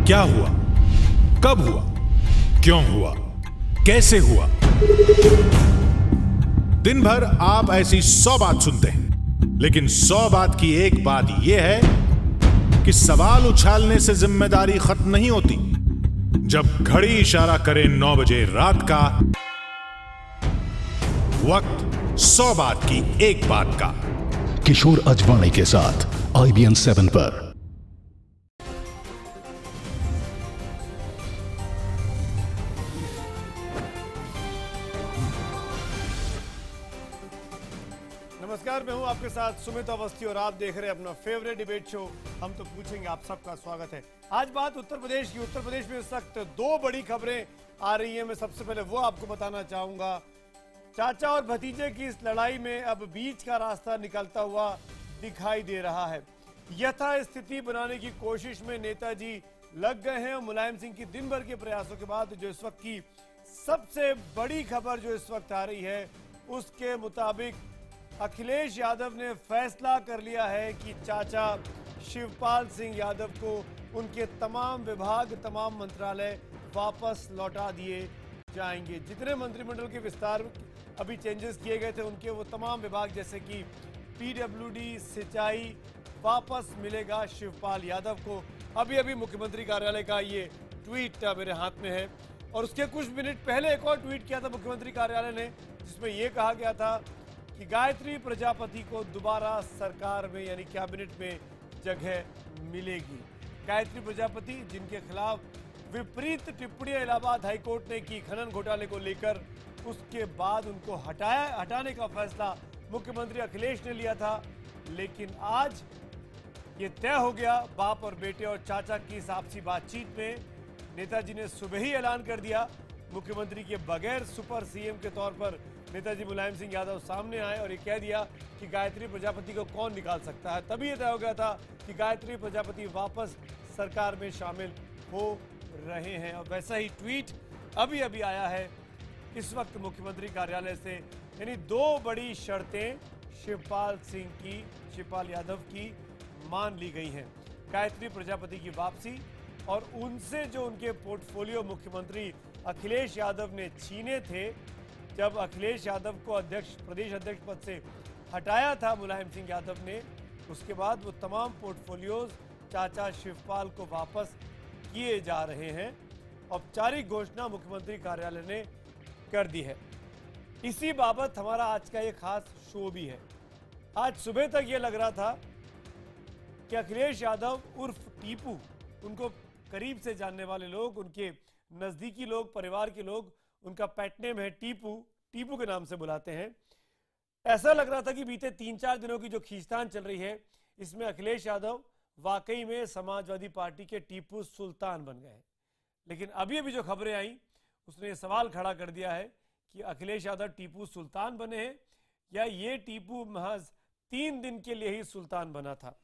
क्या हुआ, कब हुआ, क्यों हुआ, कैसे हुआ। दिन भर आप ऐसी 100 बात सुनते हैं, लेकिन 100 बात की एक बात यह है कि सवाल उछालने से जिम्मेदारी खत्म नहीं होती। जब घड़ी इशारा करे 9 बजे रात का, वक्त 100 बात की एक बात का। किशोर अजवाणी के साथ IBN 7 पर। नमस्कार, मैं हूं आपके साथ सुमित अवस्थी और आप देख रहे हैं अपना फेवरेट डिबेट शो हम तो पूछेंगे। आप सबका स्वागत है। आज बात उत्तर प्रदेश की। उत्तर प्रदेश में इस वक्त 2 बड़ी खबरें आ रही हैं। मैं सबसे पहले वो आपको बताना चाहूंगा, चाचा और भतीजे की इस लड़ाई में अब बीच का रास्ता निकलता हुआ दिखाई दे रहा है। यथास्थिति बनाने की कोशिश में नेताजी लग गए हैं और मुलायम सिंह की दिन भर के प्रयासों के बाद जो इस वक्त की सबसे बड़ी खबर जो इस वक्त आ रही है, उसके मुताबिक अखिलेश यादव ने फैसला कर लिया है कि चाचा शिवपाल सिंह यादव को उनके तमाम विभाग, तमाम मंत्रालय वापस लौटा दिए जाएंगे। जितने मंत्रिमंडल के विस्तार अभी चेंजेस किए गए थे, उनके वो तमाम विभाग जैसे कि PWD, सिंचाई, वापस मिलेगा शिवपाल यादव को। अभी अभी मुख्यमंत्री कार्यालय का ये ट्वीट मेरे हाथ में है और उसके कुछ मिनट पहले एक और ट्वीट किया था मुख्यमंत्री कार्यालय ने, जिसमें यह कहा गया था कि गायत्री प्रजापति को दोबारा सरकार में यानी कैबिनेट में जगह मिलेगी। गायत्री प्रजापति, जिनके खिलाफ विपरीत टिप्पणियां इलाहाबाद हाईकोर्ट ने की खनन घोटाले को लेकर, उसके बाद उनको हटाने का फैसला मुख्यमंत्री अखिलेश ने लिया था। लेकिन आज ये तय हो गया। बाप और बेटे और चाचा की इस आपसी बातचीत में नेताजी ने सुबह ही ऐलान कर दिया, मुख्यमंत्री के बगैर सुपर CM के तौर पर नेताजी मुलायम सिंह यादव सामने आए और ये कह दिया कि गायत्री प्रजापति को कौन निकाल सकता है। तभी ये तय हो गया था कि गायत्री प्रजापति वापस सरकार में शामिल हो रहे हैं। और वैसा ही ट्वीट अभी अभी आया है इस वक्त मुख्यमंत्री कार्यालय से। यानी 2 बड़ी शर्तें शिवपाल यादव की मान ली गई हैं। गायत्री प्रजापति की वापसी और उनसे जो उनके पोर्टफोलियो मुख्यमंत्री अखिलेश यादव ने छीने थे, जब अखिलेश यादव को प्रदेश अध्यक्ष पद से हटाया था मुलायम सिंह यादव ने, उसके बाद वो तमाम पोर्टफोलियोज चाचा शिवपाल को वापस किए जा रहे हैं। औपचारिक घोषणा मुख्यमंत्री कार्यालय ने कर दी है। इसी बाबत हमारा आज का ये खास शो भी है। आज सुबह तक ये लग रहा था कि अखिलेश यादव उर्फ टीपू, उनको करीब से जानने वाले लोग, उनके नजदीकी लोग, परिवार के लोग, उनका पेट नेम है टीपू, टीपू के नाम से बुलाते हैं। ऐसा लग रहा था कि बीते 3-4 दिनों की जो खींचतान चल रही है, इसमें अखिलेश यादव वाकई में समाजवादी पार्टी के टीपू सुल्तान बन गए। लेकिन अभी अभी जो खबरें आई, उसने ये सवाल खड़ा कर दिया है कि अखिलेश यादव टीपू सुल्तान बने हैं या ये टीपू महज 3 दिन के लिए ही सुल्तान बना था।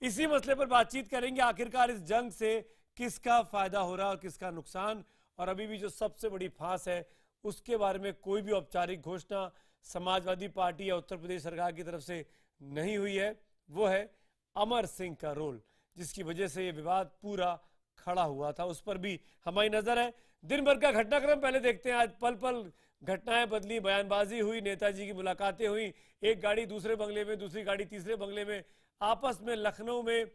इसी मसले पर बातचीत करेंगे। आखिरकार इस जंग से किसका फायदा हो रहा है और किसका नुकसान, और अभी भी जो सबसे बड़ी फांस है उसके बारे में कोई भी औपचारिक घोषणा समाजवादी पार्टी या उत्तर प्रदेश सरकार की तरफ से नहीं हुई है। वो है अमर सिंह का रोल, जिसकी वजह से ये विवाद पूरा खड़ा हुआ था। उस पर भी हमारी नजर है। दिन भर का घटनाक्रम पहले देखते हैं। आज पल पल घटनाएं बदली, बयानबाजी हुई, नेताजी की मुलाकातें हुई, एक गाड़ी दूसरे बंगले में, दूसरी गाड़ी तीसरे बंगले में, आपस में लखनऊ में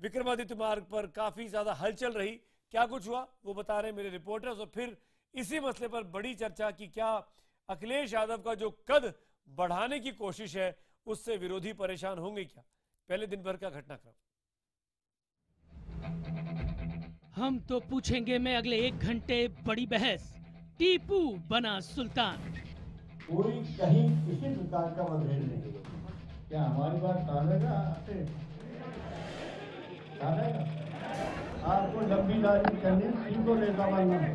विक्रमादित्य मार्ग पर काफी ज्यादा हलचल रही। क्या कुछ हुआ वो बता रहे हैं मेरे रिपोर्टर्स। और फिर इसी मसले पर बड़ी चर्चा की, क्या अखिलेश यादव का जो कद बढ़ाने की कोशिश है उससे विरोधी परेशान होंगे क्या। पहले दिन भर का घटनाक्रम। हम तो पूछेंगे में अगले 1 घंटे बड़ी बहस, टीपू बना सुल्तान। कोई कहीं किसी प्रकार का मतभेद नहीं है। क्या हमारी बात टालेगा? आपको लंबी दाढ़ी करनी, सीधो नेता बनना है।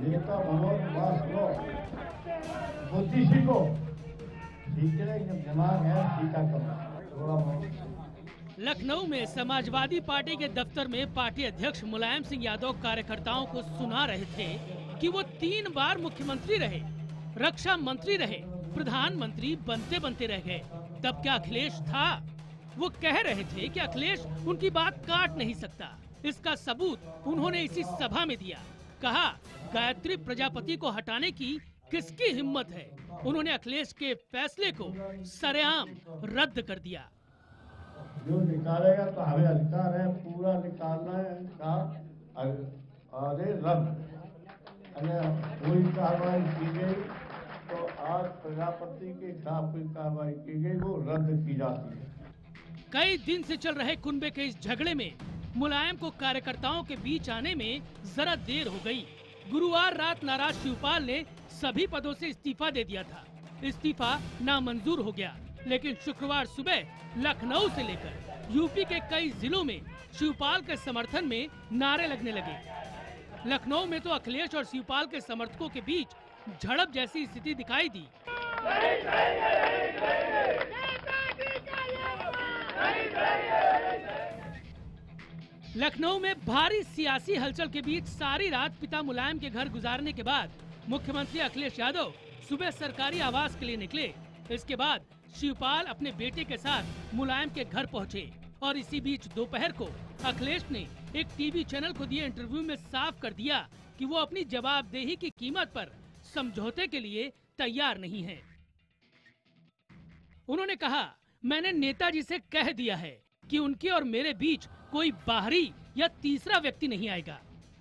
नेता बनो, पास लो, बुद्धि सीखो, सीखने जब दिमाग है सीखा करो। लखनऊ में समाजवादी पार्टी के दफ्तर में पार्टी अध्यक्ष मुलायम सिंह यादव कार्यकर्ताओं को सुना रहे थे कि वो 3 बार मुख्यमंत्री रहे, रक्षा मंत्री रहे, प्रधानमंत्री बनते बनते रह गए। तब क्या अखिलेश था? वो कह रहे थे कि अखिलेश उनकी बात काट नहीं सकता, इसका सबूत उन्होंने इसी सभा में दिया। कहा, गायत्री प्रजापति को हटाने की किसकी हिम्मत है। उन्होंने अखिलेश के फैसले को सरेआम रद्द कर दिया। जो निकालेगा तो हमें अधिकार है, पूरा निकालना है का अरे रद्द। अगर कोई कार्रवाई की गई तो आज प्रजापति के खिलाफ कोई कार्रवाई की गई वो रद्द की जाती है। कई दिन से चल रहे कुनबे के इस झगड़े में मुलायम को कार्यकर्ताओं के बीच आने में जरा देर हो गई। गुरुवार रात नाराज शिवपाल ने सभी पदों से इस्तीफा दे दिया था। इस्तीफा नामंजूर हो गया, लेकिन शुक्रवार सुबह लखनऊ से लेकर यूपी के कई जिलों में शिवपाल के समर्थन में नारे लगने लगे। लखनऊ में तो अखिलेश और शिवपाल के समर्थकों के बीच झड़प जैसी स्थिति दिखाई दी। लखनऊ में भारी सियासी हलचल के बीच सारी रात पिता मुलायम के घर गुजारने के बाद मुख्यमंत्री अखिलेश यादव सुबह सरकारी आवास के लिए निकले। इसके बाद शिवपाल अपने बेटे के साथ मुलायम के घर पहुंचे और इसी बीच दोपहर को अखिलेश ने एक टीवी चैनल को दिए इंटरव्यू में साफ कर दिया कि वो अपनी जवाबदेही की कीमत पर समझौते के लिए तैयार नहीं हैं। उन्होंने कहा, मैंने नेताजी से कह दिया है कि उनके और मेरे बीच कोई बाहरी या तीसरा व्यक्ति नहीं आएगा।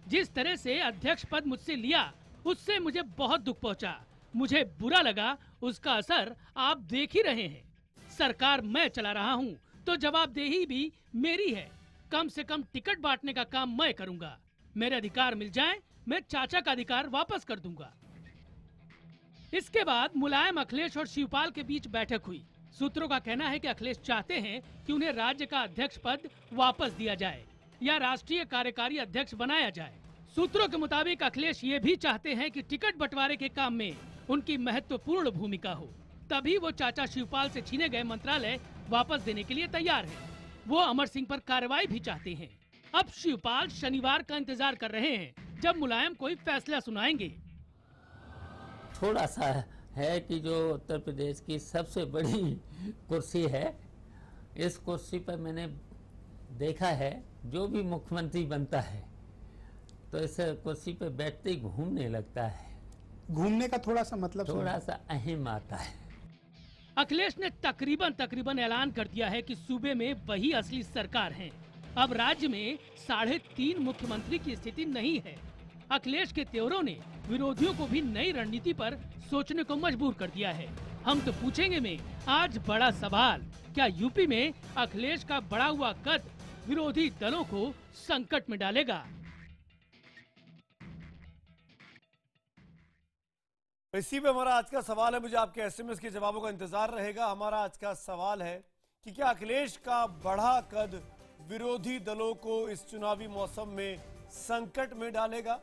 जिस तरह से अध्यक्ष पद मुझसे लिया उससे मुझे बहुत दुख पहुंचा। मुझे बुरा लगा, उसका असर आप देख ही रहे हैं। सरकार मैं चला रहा हूं तो जवाबदेही भी मेरी है। कम से कम टिकट बांटने का काम मैं करूंगा। मेरे अधिकार मिल जाएं, मैं चाचा का अधिकार वापस कर दूंगा। इसके बाद मुलायम, अखिलेश और शिवपाल के बीच बैठक हुई। सूत्रों का कहना है कि अखिलेश चाहते हैं कि उन्हें राज्य का अध्यक्ष पद वापस दिया जाए या राष्ट्रीय कार्यकारी अध्यक्ष बनाया जाए। सूत्रों के मुताबिक अखिलेश ये भी चाहते हैं कि टिकट बंटवारे के काम में उनकी महत्वपूर्ण भूमिका हो। तभी वो चाचा शिवपाल से छीने गए मंत्रालय वापस देने के लिए तैयार हैं। वो अमर सिंह पर कार्रवाई भी चाहते हैं। अब शिवपाल शनिवार का इंतजार कर रहे हैं जब मुलायम कोई फैसला सुनाएंगे। थोड़ा सा है कि जो उत्तर प्रदेश की सबसे बड़ी कुर्सी है, इस कुर्सी पर मैंने देखा है जो भी मुख्यमंत्री बनता है तो इस कुर्सी पर बैठते ही घूमने लगता है। घूमने का थोड़ा सा मतलब थोड़ा सा अहम आता है। अखिलेश ने तकरीबन ऐलान कर दिया है कि सूबे में वही असली सरकार है। अब राज्य में 3.5 मुख्यमंत्री की स्थिति नहीं है। अखिलेश के तेवरों ने विरोधियों को भी नई रणनीति पर सोचने को मजबूर कर दिया है। हम तो पूछेंगे में आज बड़ा सवाल, क्या यूपी में अखिलेश का बढ़ा हुआ कद विरोधी दलों को संकट में डालेगा? इसी पे हमारा आज का सवाल है। मुझे आपके एसएमएस के जवाबों का इंतजार रहेगा। हमारा आज का सवाल है कि क्या अखिलेश का बढ़ा कद विरोधी दलों को इस चुनावी मौसम में संकट में डालेगा?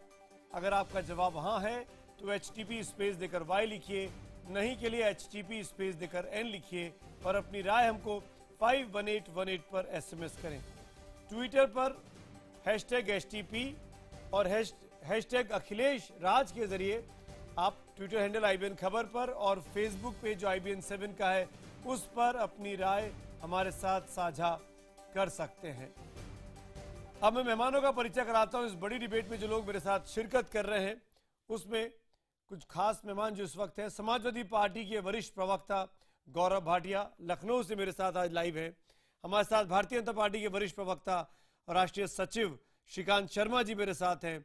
अगर आपका जवाब हाँ है तो HTP स्पेस देकर Y लिखिए, नहीं के लिए HTP स्पेस देकर N लिखिए और अपनी राय हमको 51818 पर एसएमएस करें। ट्विटर पर #HTP और # अखिलेश राज के जरिए आप ट्विटर हैंडल IBN खबर पर और फेसबुक पेज जो IBN 7 का है उस पर अपनी राय हमारे साथ साझा कर सकते हैं। अब मैं मेहमानों का परिचय कराता हूं। इस बड़ी डिबेट में जो लोग मेरे साथ शिरकत कर रहे हैं उसमें कुछ खास मेहमान जो इस वक्त हैं। समाजवादी पार्टी के वरिष्ठ प्रवक्ता गौरव भाटिया लखनऊ से मेरे साथ आज लाइव हैं। हमारे साथ भारतीय जनता पार्टी के वरिष्ठ प्रवक्ता और राष्ट्रीय सचिव श्रीकांत शर्मा जी मेरे साथ हैं।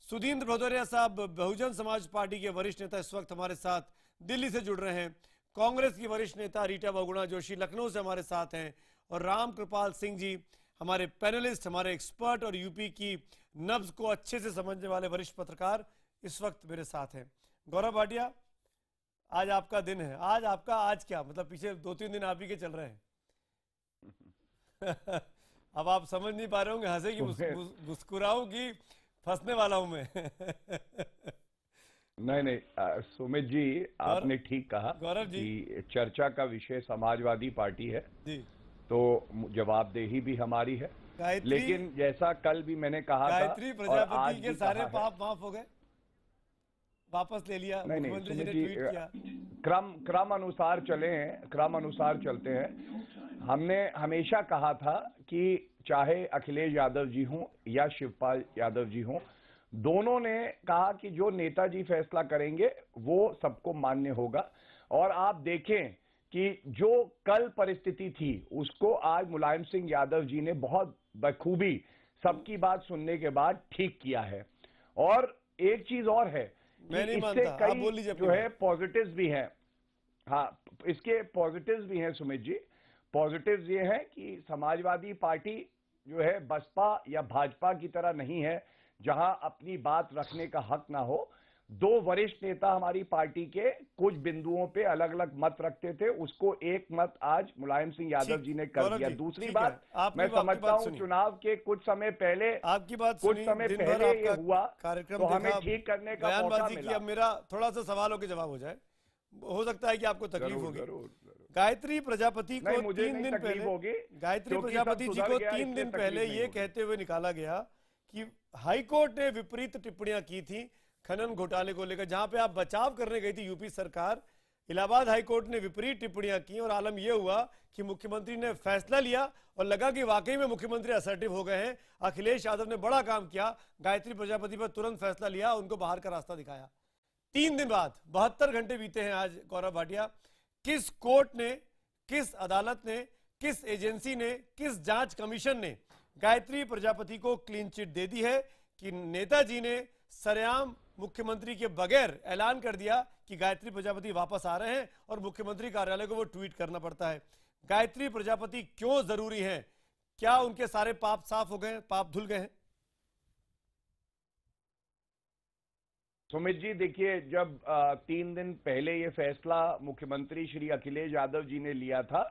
सुधींद्र भदौरिया साहब बहुजन समाज पार्टी के वरिष्ठ नेता इस वक्त हमारे साथ दिल्ली से जुड़ रहे हैं। कांग्रेस की वरिष्ठ नेता रीटा बहुगुणा जोशी लखनऊ से हमारे साथ हैं और राम कृपाल सिंह जी हमारे पैनलिस्ट, हमारे एक्सपर्ट और यूपी की नब्ज को अच्छे से समझने वाले वरिष्ठ पत्रकार इस वक्त मेरे साथ हैं। गौरव भाटिया, आज आपका दिन है। आज क्या मतलब पीछे 2-3 दिन आप ही के चल रहे हैं। अब आप समझ नहीं पा रहे होंगे, हंसे कि मुस्कुराऊं कि फंसने वाला हूं मैं। नहीं सुमित जी, आपने ठीक कहा। गौरव जी, कि चर्चा का विषय समाजवादी पार्टी है जी, तो जवाबदेही भी हमारी है। लेकिन जैसा कल भी मैंने कहा था, गायत्री प्रजापति के सारे पाप माफ हो गए, वापस ले लिया। नहीं सुमित जी, क्रम अनुसार चलते हैं। हमने हमेशा कहा था कि चाहे अखिलेश यादव जी हों या शिवपाल यादव जी हों, दोनों ने कहा कि जो नेताजी फैसला करेंगे वो सबको मान्य होगा। और आप देखें कि जो कल परिस्थिति थी उसको आज मुलायम सिंह यादव जी ने बहुत बखूबी सबकी बात सुनने के बाद ठीक किया है। और एक चीज और है कि इससे कई जो है पॉजिटिव्स भी हैं। हाँ, इसके पॉजिटिव्स भी हैं सुमित जी। पॉजिटिव्स ये है कि समाजवादी पार्टी जो है बसपा या भाजपा की तरह नहीं है जहां अपनी बात रखने का हक ना हो। दो वरिष्ठ नेता हमारी पार्टी के कुछ बिंदुओं पे अलग अलग मत रखते थे, उसको एक मत आज मुलायम सिंह यादव जी ने कर दिया। दूसरी बात, मैं समझता हूं चुनाव के कुछ समय पहले आपकी बात कुछ समय पहले ये हुआ तो हमें ठीक करने का मौका मिला। अब मेरा थोड़ा सा सवालों के जवाब हो जाए, हो सकता है कि आपको तकलीफ होगी। गायत्री प्रजापति को 3 दिन पहले गायत्री प्रजापति जी को 3 दिन पहले ये कहते हुए निकाला गया कि हाईकोर्ट ने विपरीत टिप्पणियां की थी खनन घोटाले को लेकर, जहां पे आप बचाव करने गई थी यूपी सरकार। इलाहाबाद हाईकोर्ट ने विपरीत टिप्पणियां की और आलम यह हुआ कि मुख्यमंत्री ने फैसला लिया और लगा कि वाकई में मुख्यमंत्री असर्टिव हो गए हैं। अखिलेश यादव ने बड़ा काम किया, गायत्री प्रजापति पर तुरंत फैसला लिया, उनको बाहर का रास्ता दिखाया। 3 दिन बाद 72 घंटे बीते हैं आज। गौरव भाटिया, किस कोर्ट ने, किस अदालत ने, किस एजेंसी ने, किस जांच कमीशन ने गायत्री प्रजापति को क्लीन चिट दे दी है कि नेताजी ने सरेआम मुख्यमंत्री के बगैर ऐलान कर दिया कि गायत्री प्रजापति वापस आ रहे हैं और मुख्यमंत्री कार्यालय को वो ट्वीट करना पड़ता है। गायत्री प्रजापति क्यों जरूरी है? क्या उनके सारे पाप साफ हो गए, पाप धुल गए हैं? सुमित जी, देखिए, जब 3 दिन पहले ये फैसला मुख्यमंत्री श्री अखिलेश यादव जी ने लिया था,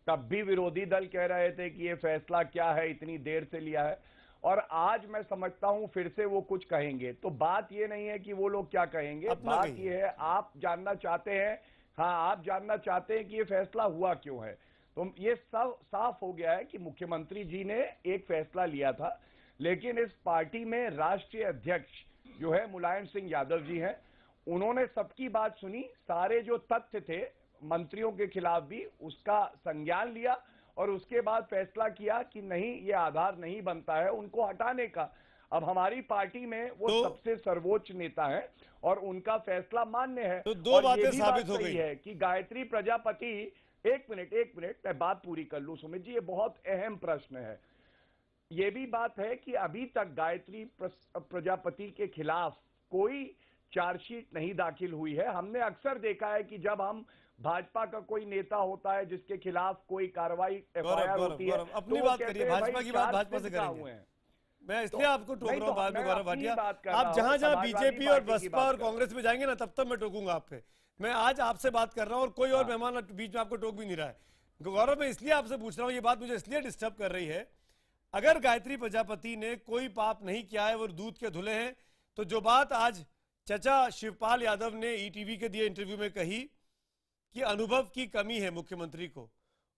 तब भी विरोधी दल कह रहे थे कि ये फैसला क्या है, इतनी देर से लिया है। और आज मैं समझता हूं फिर से वो कुछ कहेंगे। तो बात ये नहीं है कि वो लोग क्या कहेंगे, बात ये है आप जानना चाहते हैं, हाँ आप जानना चाहते हैं कि ये फैसला हुआ क्यों है। तो ये सब साफ हो गया है कि मुख्यमंत्री जी ने एक फैसला लिया था, लेकिन इस पार्टी में राष्ट्रीय अध्यक्ष जो है मुलायम सिंह यादव जी हैं, उन्होंने सबकी बात सुनी, सारे जो तथ्य थे मंत्रियों के खिलाफ भी उसका संज्ञान लिया और उसके बाद फैसला किया कि नहीं, ये आधार नहीं बनता है उनको हटाने का। अब हमारी पार्टी में वो सबसे सर्वोच्च नेता है और उनका फैसला मान्य है। तो दो बातें साबित हो गई है कि गायत्री प्रजापति, एक मिनट मैं बात पूरी कर लूं सुमित जी, ये बहुत अहम प्रश्न है। ये भी बात है कि अभी तक गायत्री प्रजापति के खिलाफ कोई चार्जशीट नहीं दाखिल हुई है। हमने अक्सर देखा है कि जब हम भाजपा का कोई नेता होता है जिसके खिलाफ कोई कार्रवाई एफआईआर होती है, अपनी बात करिए, भाजपा की बात भाजपा से करेंगे। मैं इसलिए आपको टोक रहा हूं बाद में गौरव भाटिया। आप जहां जहां बीजेपी और बसपा और कांग्रेस में जाएंगे ना, तब तब मैं टोकूंगा आप पे। मैं आज आपसे बात कर रहा हूं और कोई और मेहमान बीच में आपको टोक भी नहीं रहा है। गौरव, मैं इसलिए आपसे पूछ रहा हूं, ये बात मुझे इसलिए डिस्टर्ब कर रही है, अगर गायत्री प्रजापति ने कोई पाप नहीं किया है, वो दूध के धुले हैं, तो जो बात आज चचा शिवपाल यादव ने ईटीवी के दिए इंटरव्यू में कही कि अनुभव की कमी है मुख्यमंत्री को,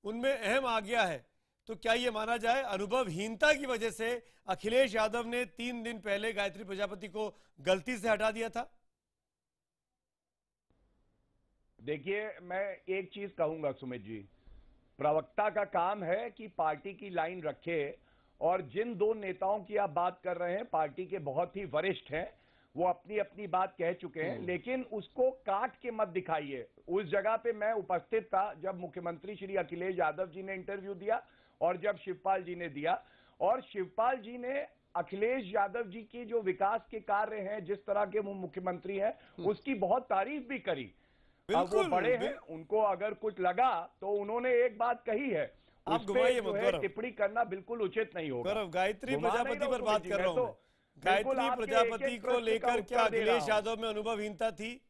उनमें अहम आ गया है, तो क्या यह माना जाए अनुभवहीनता की वजह से अखिलेश यादव ने 3 दिन पहले गायत्री प्रजापति को गलती से हटा दिया था? देखिए, मैं एक चीज कहूंगा सुमित जी, प्रवक्ता का काम है कि पार्टी की लाइन रखे, और जिन 2 नेताओं की आप बात कर रहे हैं पार्टी के बहुत ही वरिष्ठ हैं, वो अपनी अपनी बात कह चुके हैं, लेकिन उसको काट के मत दिखाइए। उस जगह पे मैं उपस्थित था जब मुख्यमंत्री श्री अखिलेश यादव जी ने इंटरव्यू दिया और जब शिवपाल जी ने दिया, और शिवपाल जी ने अखिलेश यादव जी की जो विकास के कार्य हैं, जिस तरह के वो मुख्यमंत्री हैं, उसकी बहुत तारीफ भी करी। अब वो बड़े हैं, उनको अगर कुछ लगा तो उन्होंने एक बात कही है, आप घुमाइए मत, टिप्पणी करना बिल्कुल उचित नहीं होगा। गायत्री प्रजापति पर बात कर रहा हूं, गायत्री प्रजापति को लेकर क्या अखिलेश यादव में अनुभवहीनता थी?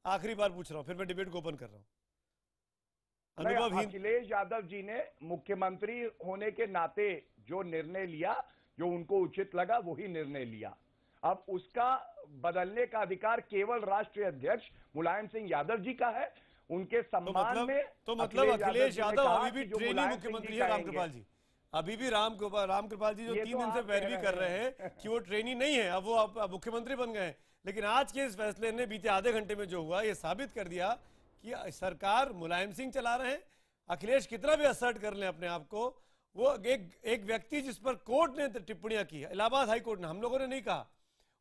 आखिरी बार पूछ रहा हूं, फिर मैं डिबेट को ओपन कर रहा हूं। अखिलेश यादव जी ने मुख्यमंत्री होने के नाते जो निर्णय लिया, जो उनको उचित लगा, वही निर्णय लिया। अब उसका बदलने का अधिकार केवल राष्ट्रीय अध्यक्ष मुलायम सिंह यादव जी का है। उनके सम्मान में तो मतलब अखिलेश यादव अभी भी ट्रेनी मुख्यमंत्री है रामकृपाल जी, अभी भी रामकृपाल जी जो 3 दिन से पैरवी कर रहे हैं कि वो ट्रेनी नहीं है, अब वो मुख्यमंत्री बन गए हैं। लेकिन आज के इस फैसले ने बीते आधे घंटे में जो हुआ, ये साबित कर दिया कि सरकार मुलायम सिंह चला रहे हैं, अखिलेश कितना भी असर्ट कर ले अपने आप को, वो एक व्यक्ति जिस पर कोर्ट ने टिप्पणियां की, इलाहाबाद हाई कोर्ट ने, हम लोगों ने नहीं कहा,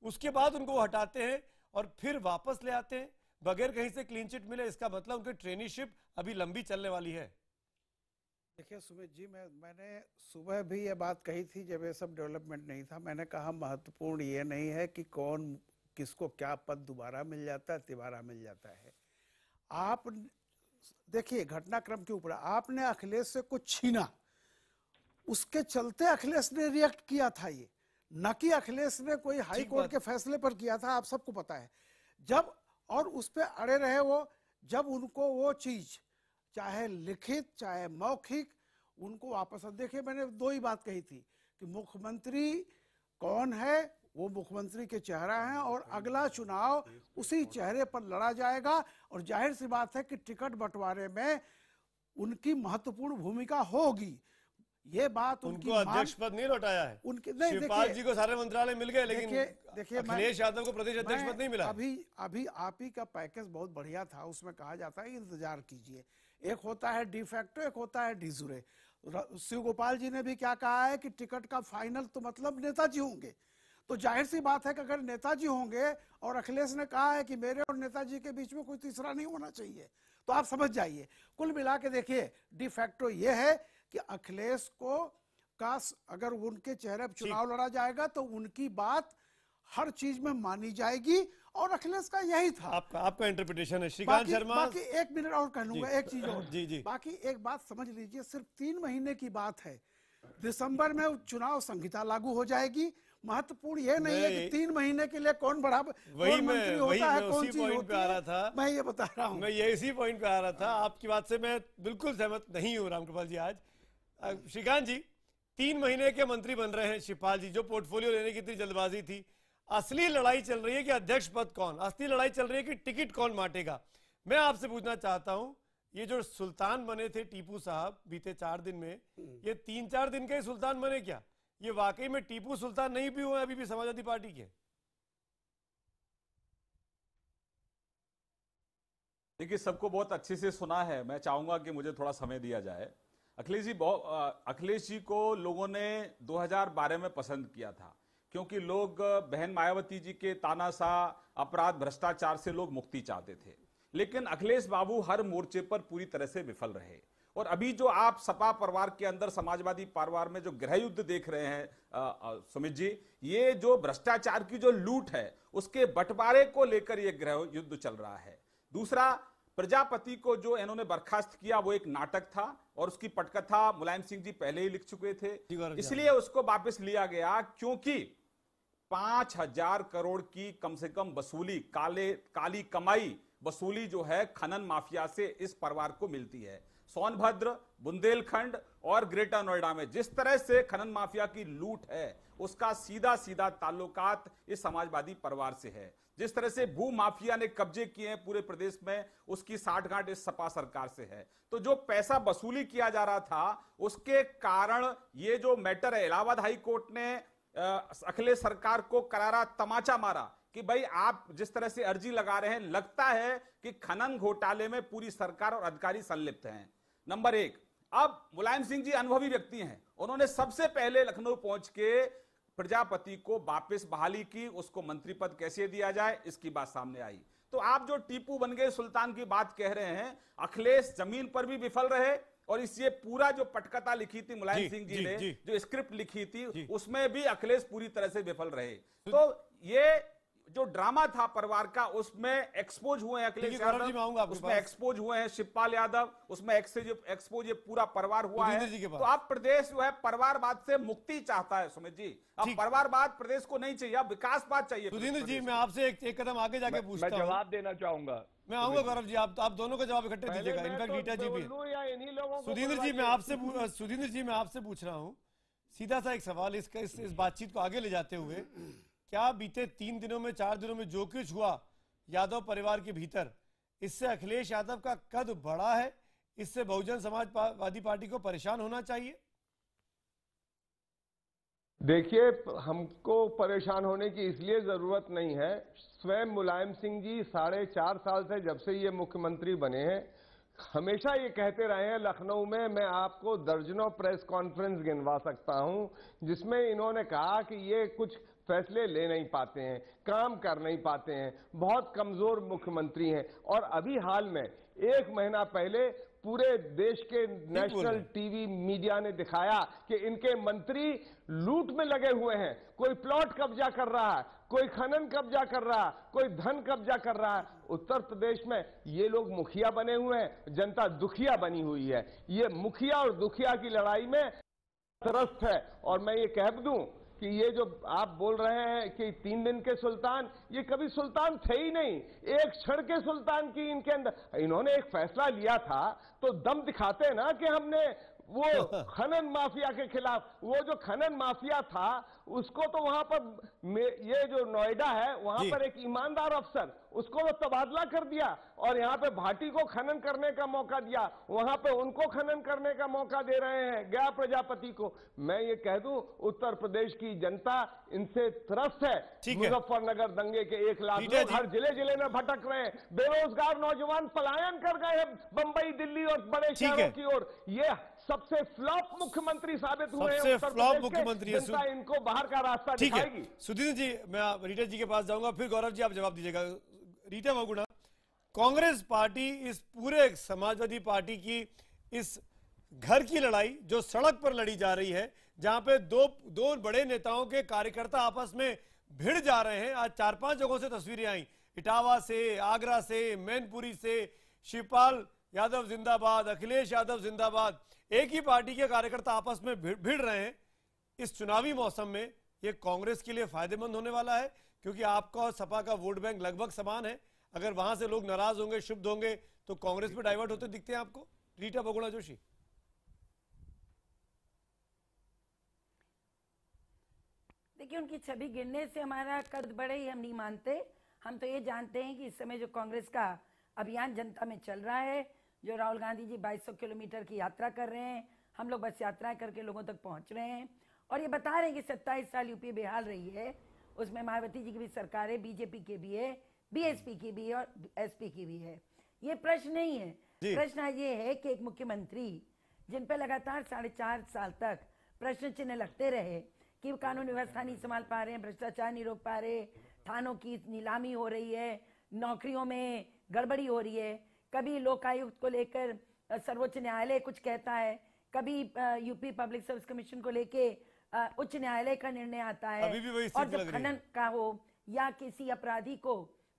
उसके बाद उनको वो हटाते हैं और फिर वापस ले आते हैं बगैर कहीं से क्लीन चिट मिले। इसका मतलब उनकी ट्रेनिशिप अभी लंबी चलने वाली है। देखिए सुमित जी, मैंने सुबह भी ये बात कही थी जब ये सब डेवलपमेंट नहीं था। मैंने कहा महत्वपूर्ण ये नहीं है कि कौन किसको क्या पद दोबारा मिल जाता है, तिबारा मिल जाता है। आप देखिए घटनाक्रम के ऊपर आपने अखिलेश से कुछ छीना, उसके चलते अखिलेश ने रिएक्ट किया था। ये न कि अखिलेश ने कोई हाई कोर्ट के फैसले पर किया था, आप सबको पता है। जब और उस पे अड़े रहे वो, जब उनको वो चीज चाहे लिखित चाहे मौखिक उनको वापस, देखिए मैंने दो ही बात कही थी कि मुख्यमंत्री कौन है, वो मुख्यमंत्री के चेहरा है और अगला चुनाव उसी चेहरे पर लड़ा जाएगा। और जाहिर सी बात है कि टिकट बंटवारे में उनकी महत्वपूर्ण भूमिका होगी। ये बात उनको अध्यक्ष पद नहीं लौटाया है, उनके नहीं, शिवपाल जी को सारे मंत्रालय मिल गए, लेकिन देखिए अखिलेश यादव को प्रदेश अध्यक्ष पद नहीं मिला। अभी आप ही का पैकेज बहुत बढ़िया था, उसमें कहा जाता है इंतजार कीजिए। एक होता है डिफैक्टो, एक होता है डिजूरे। शिव गोपाल जी ने भी क्या कहा है कि टिकट का फाइनल तो मतलब नेताजी होंगे। तो जाहिर सी बात है कि अगर नेताजी होंगे और अखिलेश ने कहा है कि मेरे और नेताजी के बीच में कोई तीसरा नहीं होना चाहिए, तो आप समझ जाइए। कुल मिला के देखिए डिफैक्टो ये है कि अखिलेश को अगर उनके चेहरे पर चुनाव लड़ा जाएगा तो उनकी बात हर चीज में मानी जाएगी। और अखिलेश का यही था। आपका इंटरप्रिटेशन है। श्रीकांत शर्मा, बाकी एक मिनट और कह लूंगा, एक चीज और जी। बाकी एक बात समझ लीजिए, सिर्फ 3 महीने की बात है। दिसंबर में चुनाव संहिता लागू हो जाएगी। महत्वपूर्ण ये नहीं है कि 3 महीने के लिए कौन मंत्री होता है, कौन चीज होती है। मैं ये बता रहा हूँ, मैं ये इसी पॉइंट पे आ रहा था। आपकी बात से मैं बिल्कुल सहमत नहीं हूँ रामकृपाल जी। आज श्रीकांत जी 3 महीने के मंत्री बन रहे हैं शिवपाल जी, जो पोर्टफोलियो लेने की इतनी जल्दबाजी थी। असली लड़ाई चल रही है कि अध्यक्ष पद कौन, असली लड़ाई चल रही है कि टिकट कौन बांटेगा। मैं आपसे पूछना चाहता हूं, ये जो सुल्तान बने थे टीपू साहब बीते 4 दिन में, ये 3-4 दिन के सुल्तान बने क्या? ये वाकई में टीपू सुल्तान नहीं भी हुए अभी भी समाजवादी पार्टी के? देखिए सबको बहुत अच्छे से सुना है, मैं चाहूंगा कि मुझे थोड़ा समय दिया जाए। अखिलेश जी को लोगों ने 2012 में पसंद किया था, क्योंकि लोग बहन मायावती जी के तानाशाह अपराध भ्रष्टाचार से लोग मुक्ति चाहते थे। लेकिन अखिलेश बाबू हर मोर्चे पर पूरी तरह से विफल रहे। और अभी जो आप सपा परिवार के अंदर समाजवादी परिवार में जो गृह युद्ध देख रहे हैं सुमित जी, ये जो भ्रष्टाचार की जो लूट है उसके बंटवारे को लेकर ये गृह युद्ध चल रहा है। दूसरा, प्रजापति को जो इन्होंने बर्खास्त किया वो एक नाटक था और उसकी पटकथा मुलायम सिंह जी पहले ही लिख चुके थे, इसलिए उसको वापस लिया गया। क्योंकि 5,000 करोड़ की कम से कम वसूली, काली कमाई वसूली जो है खनन माफिया से इस परिवार को मिलती है। सोनभद्र, बुंदेलखंड और ग्रेटर नोएडा में जिस तरह से खनन माफिया की लूट है उसका सीधा सीधा ताल्लुकात इस समाजवादी परिवार से है। जिस तरह से भू माफिया ने कब्जे किए हैं पूरे प्रदेश में, उसकी साठगांठ इस सपा सरकार से है। तो जो पैसा वसूली किया जा रहा था उसके कारण ये जो मैटर है, इलाहाबाद हाई कोर्ट ने अखिलेश सरकार को करारा तमाचा मारा कि भाई आप जिस तरह से अर्जी लगा रहे हैं, लगता है कि खनन घोटाले में पूरी सरकार और अधिकारी संलिप्त हैं। नंबर 1, अब मुलायम सिंह जी अनुभवी व्यक्ति हैं, उन्होंने सबसे पहले लखनऊ पहुंच के प्रजापति को वापस बहाली की, उसको मंत्री पद कैसे दिया जाए इसकी बात सामने आई। तो आप जो टीपू बन गए सुल्तान की बात कह रहे हैं, अखिलेश जमीन पर भी विफल रहे और इससे पूरा जो पटकथा लिखी थी मुलायम सिंह जी ने, जो स्क्रिप्ट लिखी थी उसमें भी अखिलेश पूरी तरह से विफल रहे। तो ये जो ड्रामा था परिवार का उसमें एक्सपोज हुए हैं अखिलेश यादव, उसमें एक्सपोज हुए हैं शिवपाल यादव, उसमें एक्सपोज ये पूरा परिवार हुआ है। तो आप प्रदेश जो है परिवारवाद से मुक्ति चाहता है सुमित जी। अब परिवारवाद प्रदेश को नहीं चाहिए, अब विकासवाद चाहिए। सुधींद्र जी, मैं आपसे एक कदम आगे जाके पूछता हूं। मैं जवाब देना चाहूंगा। मैं आऊंगा गौरव जी, आप दोनों का जवाब इकट्ठे दीजिएगा। इनफैक्ट रीटा जी भी। सुधींद्र जी, मैं आपसे पूछ रहा हूँ सीधा सा एक सवाल, इस बातचीत को आगे ले जाते हुए, क्या बीते 3 दिनों में 4 दिनों में जो कुछ हुआ यादव परिवार के भीतर, इससे अखिलेश यादव का कद बढ़ा है? इससे बहुजन समाजवादी पार्टी को परेशान होना चाहिए? देखिए, हमको परेशान होने की इसलिए जरूरत नहीं है। स्वयं मुलायम सिंह जी 4.5 साल से, जब से ये मुख्यमंत्री बने हैं, हमेशा ये कहते रहे हैं। लखनऊ में मैं आपको दर्जनों प्रेस कॉन्फ्रेंस गिनवा सकता हूं जिसमें इन्होंने कहा कि ये कुछ फैसले ले नहीं पाते हैं, काम कर नहीं पाते हैं, बहुत कमजोर मुख्यमंत्री हैं। और अभी हाल में 1 महीना पहले पूरे देश के नेशनल टीवी मीडिया ने दिखाया कि इनके मंत्री लूट में लगे हुए हैं। कोई प्लॉट कब्जा कर रहा है, कोई खनन कब्जा कर रहा है, कोई धन कब्जा कर रहा है। उत्तर प्रदेश में ये लोग मुखिया बने हुए हैं, जनता दुखिया बनी हुई है। ये मुखिया और दुखिया की लड़ाई में त्रस्त है। और मैं ये कह दूं कि ये जो आप बोल रहे हैं कि 3 दिन के सुल्तान, ये कभी सुल्तान थे ही नहीं। एक क्षण के सुल्तान की इनके अंदर, इन्होंने एक फैसला लिया था तो दम दिखाते ना कि हमने वो खनन माफिया के खिलाफ, वो जो खनन माफिया था उसको तो वहां पर ये जो नोएडा है वहां पर एक ईमानदार अफसर, उसको तो तबादला कर दिया और यहाँ पे भाटी को खनन करने का मौका दिया, वहां पे उनको खनन करने का मौका दे रहे हैं गया प्रजापति को। मैं ये कह दूं उत्तर प्रदेश की जनता इनसे त्रस्त है। मुजफ्फरनगर दंगे के 1 लाख लोग हर जिले जिले में भटक रहे हैं, बेरोजगार नौजवान पलायन कर गए हैं बंबई, दिल्ली और बड़े शहरों की ओर। ये सबसे फ्लॉप मुख्यमंत्री साबित हुए हैं। सबसे फ्लॉप मुख्यमंत्री है। जनता इनको बाहर का रास्ता दिखाएगी। सुधीर जी, मैं रीटा जी के पास जाऊंगा, फिर गौरव जी आप जवाब दीजिएगा। रीटा बहुगुणा, कांग्रेस पार्टी इस पूरे समाजवादी पार्टी की इस घर की लड़ाई जो सड़क पर लड़ी जा रही है, जहां पे दो बड़े नेताओं के कार्यकर्ता आपस में भिड़ जा रहे हैं। आज 4-5 जगहों से तस्वीरें आई, इटावा से, आगरा से, मैनपुरी से। शिवपाल यादव जिंदाबाद, अखिलेश यादव जिंदाबाद, एक ही पार्टी के कार्यकर्ता आपस में भिड़ रहे हैं। इस चुनावी मौसम में ये कांग्रेस के लिए फायदेमंद होने वाला है, क्योंकि आपका और सपा का वोट बैंक लगभग समान है। अगर वहां से लोग नाराज होंगे, क्षुब्ध होंगे, तो कांग्रेस पे डाइवर्ट होते दिखते हैं आपको। रीटा बहुगुणा जोशी, देखिए, उनकी छवि गिरने से हमारा कद बढ़े ही हम नहीं मानते। हम तो ये जानते हैं कि इस समय जो कांग्रेस का अभियान जनता में चल रहा है, जो राहुल गांधी जी 2200 किलोमीटर की यात्रा कर रहे हैं, हम लोग बस यात्राएं करके लोगों तक पहुंच रहे हैं और ये बता रहे हैं कि 27 साल यूपी बेहाल रही है, उसमें मायावती जी की भी सरकार है, बीजेपी की भी है, बीएसपी की भी है और एसपी की भी है। ये प्रश्न नहीं है। प्रश्न ये है कि एक मुख्यमंत्री जिन पे लगातार 4.5 साल तक प्रश्न चिन्ह लगते रहे कि वो कानून व्यवस्था नहीं संभाल पा रहे हैं, भ्रष्टाचार नहीं रोक पा रहे, थानों की नीलामी हो रही है, नौकरियों में गड़बड़ी हो रही है, कभी लोकायुक्त को लेकर सर्वोच्च न्यायालय कुछ कहता है, कभी यूपी पब्लिक सर्विस कमीशन को लेके उच्च न्यायालय का निर्णय आता है, और जब खनन का हो या किसी अपराधी को